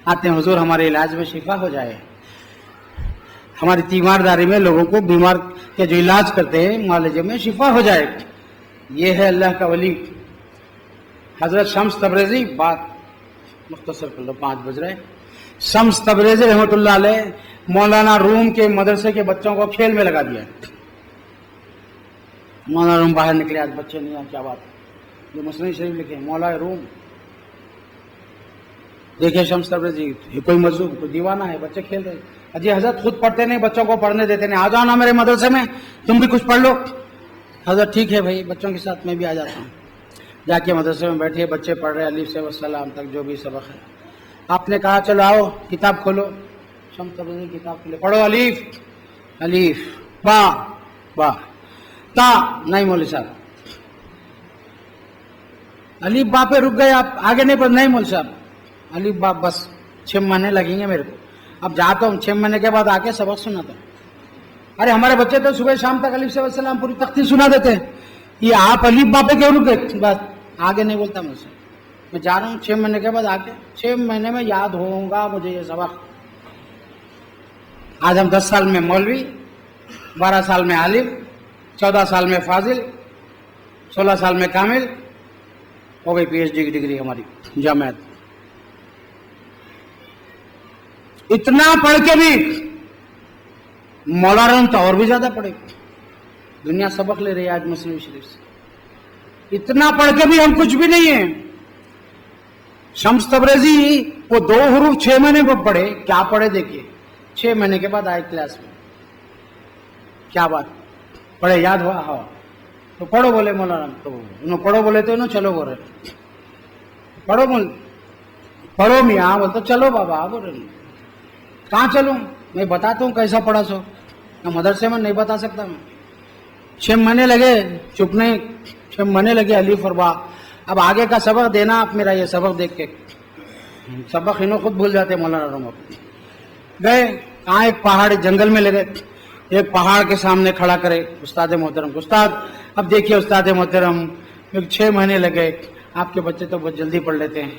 S1: آتے ہیں حضور ہمارے علاج میں شفا ہو جائے۔ ہماری تیمارداری میں لوگوں کو بیمار کے جو علاج کرتے ہیں معالجے میں شفا ہو جائے۔ یہ ہے اللہ کا ولی حضرت شمس تبریزی۔ بات مختصر کر لو، 5 بج رہے۔ شمس تبریزی رحمۃ اللہ علیہ مولانا روم کے مدرسے کے بچوں کو کھیل میں لگا دیا۔ مولانا روم باہر نکلے، آج بچے نہیں ہیں، کیا بات ہے؟ جو مسلم شریف لکھے مولا روم، دیکھیں شمس تبریزی، یہ کوئی مجذوب، کوئی دیوانہ ہے، بچے کھیل رہے۔ اجی حضرت خود پڑھتے نہیں، بچوں کو پڑھنے دیتے نہیں، آ جاؤ نا میرے مدرسے میں، تم بھی کچھ پڑھ لو۔ حضرت ٹھیک ہے بھائی، بچوں کے ساتھ میں بھی آ جاتا ہوں۔ جا کے مدرسے میں بیٹھے، بچے پڑھ رہے الف سے والسلام تک جو بھی سبق ہے۔ آپ نے کہا چلو آؤ کتاب کھولو، شمس تبریزی کتاب کھولے، پڑھو الف الف با با تا، نہیں مولوی صاحب الف با پہ رک گئے، آپ آگے نہیں پڑھ، نہیں مولوی صاحب الف با بس 6 مہینے لگیں گے میرے کو، اب جاتا ہوں 6 مہینے کے بعد آ کے سبق سناتا ہوں۔ ارے ہمارے بچے تو صبح شام تک الف سے والسلام پوری تختی سنا دیتے ہیں، یہ آپ الف با پہ کیوں رک گئے؟ بس آگے نہیں بولتا مجھ سے، میں جا رہا ہوں 6 مہینے کے بعد آ کے 6 مہینے میں یاد ہوگا مجھے یہ سبق۔ آج ہم 10 سال میں مولوی، 12 سال میں عالم، 14 سال میں فاضل، 16 سال میں کامل، ہو گئی PhD کی ڈگری ہماری جامعات۔ اتنا پڑھ کے بھی مولانا تو اور بھی زیادہ پڑھے، دنیا سبق لے رہی ہے آج مسلم شریف سے، اتنا پڑھ کے بھی ہم کچھ بھی نہیں ہیں۔ شمس تبریزی وہ 2 حروف 6 مہینے میں پڑھے، کیا پڑھے دیکھیے، 6 مہینے کے بعد آئے کلاس میں، کیا بات پڑھے، یاد ہوا؟ ہاں تو پڑھو بولے مولانا، تو انہوں پڑھو بولے تو انہوں چلو بول رہے، پڑھو بول، پڑھو میاں بول تو چلو بابا بول رہے، کہاں چلوں؟ میں بتاتا ہوں کیسا پڑھا سو، مدرسے میں نہیں بتا سکتا میں۔ 6 مہینے لگے، چپ نہیں، 6 مہینے لگے الف اور با۔ اب آگے کا سبق دینا آپ میرا یہ سبق دیکھ کے، سبق انہوں خود بھول جاتے مولانا روم۔ گئے کہاں، ایک پہاڑ جنگل میں لگے، ایک پہاڑ کے سامنے کھڑا کرے استاد محترم کو، استاد اب دیکھیے استاد محترم 6 مہینے لگے، آپ کے بچے تو بہت جلدی پڑھ لیتے ہیں،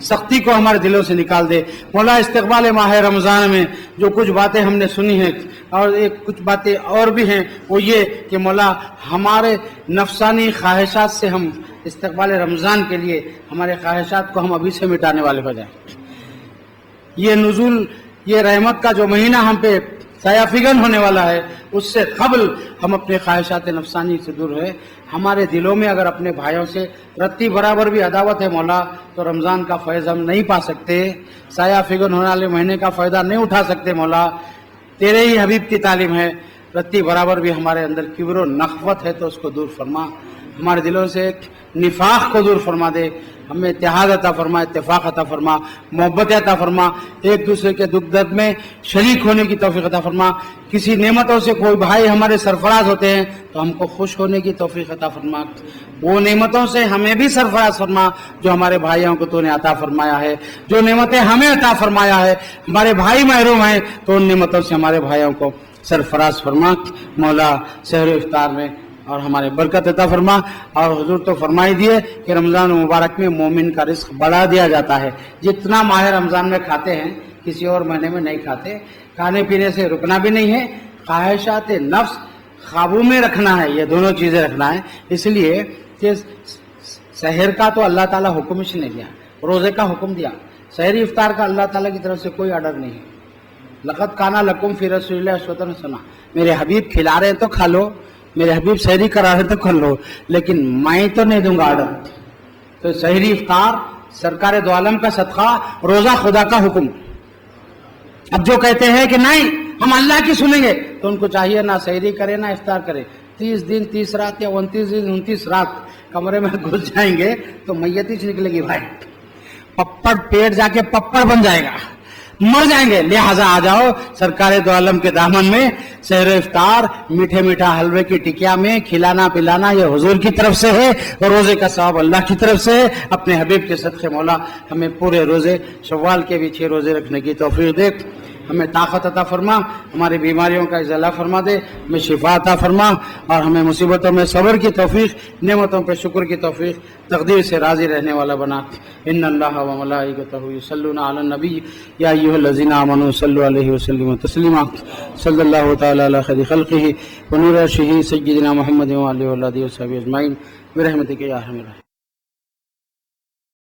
S1: سختی کو ہمارے دلوں سے نکال دے۔ مولا استقبال ماہ رمضان میں جو کچھ باتیں ہم نے سنی ہیں اور ایک کچھ باتیں اور بھی ہیں، وہ یہ کہ مولا ہمارے نفسانی خواہشات سے ہم استقبال رمضان کے لیے ہمارے خواہشات کو ہم ابھی سے مٹانے والے ہو جائیں۔ یہ نزول، یہ رحمت کا جو مہینہ ہم پہ سایہ فگن ہونے والا ہے، اس سے قبل ہم اپنے خواہشات نفسانی سے دور ہوئے۔ ہمارے دلوں میں اگر اپنے بھائیوں سے رتی برابر بھی عداوت ہے مولا، تو رمضان کا فیض ہم نہیں پا سکتے، سایہ فگن ہونے والے مہینے کا فائدہ نہیں اٹھا سکتے مولا۔ تیرے ہی حبیب کی تعلیم ہے، رتی برابر بھی ہمارے اندر کبر و نخوت ہے تو اس کو دور فرما، ہمارے دلوں سے نفاق کو دور فرما دے، ہمیں اتحاد عطا فرما، اتفاق عطا فرما، محبت عطا فرما، ایک دوسرے کے دکھ درد میں شریک ہونے کی توفیق عطا فرما۔ کسی نعمتوں سے کوئی بھائی ہمارے سرفراز ہوتے ہیں تو ہم کو خوش ہونے کی توفیق عطا فرما، وہ نعمتوں سے ہمیں بھی سرفراز فرما جو ہمارے بھائیوں کو تو نے عطا فرمایا ہے۔ جو نعمتیں ہمیں عطا فرمایا ہے، ہمارے بھائی محروم ہیں تو ان نعمتوں سے ہمارے بھائیوں کو سرفراز فرما مولا۔ سحر افطار میں اور ہمارے برکت عطا فرما، اور حضور تو فرمائی دیے کہ رمضان مبارک میں مومن کا رزق بڑھا دیا جاتا ہے، جتنا ماہ رمضان میں کھاتے ہیں کسی اور مہینے میں نہیں کھاتے۔ کھانے پینے سے رکنا بھی نہیں ہے، خواہشات نفس قابو میں رکھنا ہے، یہ دونوں چیزیں رکھنا ہے۔ اس لیے کہ سحر کا تو اللہ تعالیٰ حکم ہی نہیں دیا، روزے کا حکم دیا، سحری افطار کا اللہ تعالیٰ کی طرف سے کوئی آرڈر نہیں ہے۔ لقد کان لکم فی رسول اللہ اسوۃ حسنہ، میرے حبیب کھلا رہے ہیں تو کھا لو، میرے حبیب سحری کرا رہے ہیں تو کر لو، لیکن میں تو نہیں دوں گا آرڈر۔ تو سحری افطار سرکار دو عالم کا صدقہ، روزہ خدا کا حکم۔ اب جو کہتے ہیں کہ نہیں ہم اللہ کی سنیں گے، تو ان کو چاہیے نہ سحری کرے نہ افطار کرے، 30 دن 30 رات یا 29 دن 29 رات کمرے میں گھس جائیں گے تو میت ہی نکلے گی بھائی، پپڑ پیٹ جا کے پپڑ بن جائے گا، مر جائیں گے۔ لہٰذا آ جاؤ سرکار دو عالم کے دامن میں، سحر افطار میٹھے میٹھا حلوے کی ٹکیا میں کھلانا پلانا یہ حضور کی طرف سے ہے، اور روزے کا ثواب اللہ کی طرف سے ہے۔ اپنے حبیب کے صدقے مولا ہمیں پورے روزے شوال کے بھی 6 روزے رکھنے کی توفیق دے، ہمیں طاقت عطا فرما، ہماری بیماریوں کا ازالہ فرما دے، ہمیں شفا عطا فرما، اور ہمیں مصیبتوں میں صبر کی توفیق، نعمتوں پہ شکر کی توفیق، تقدیر سے راضی رہنے والا بنا۔ ان اللہ و ملائکتہ یصلون علی النبی یا ایھا الذین آمنوا صلوا علیہ وسلموا تسلیما، صلی اللہ تعالی علی خیر خلقہ ونور عرشہ سیدنا محمد و آلہ و صحبہ اجمعین برحمتک یا ارحم الراحمین۔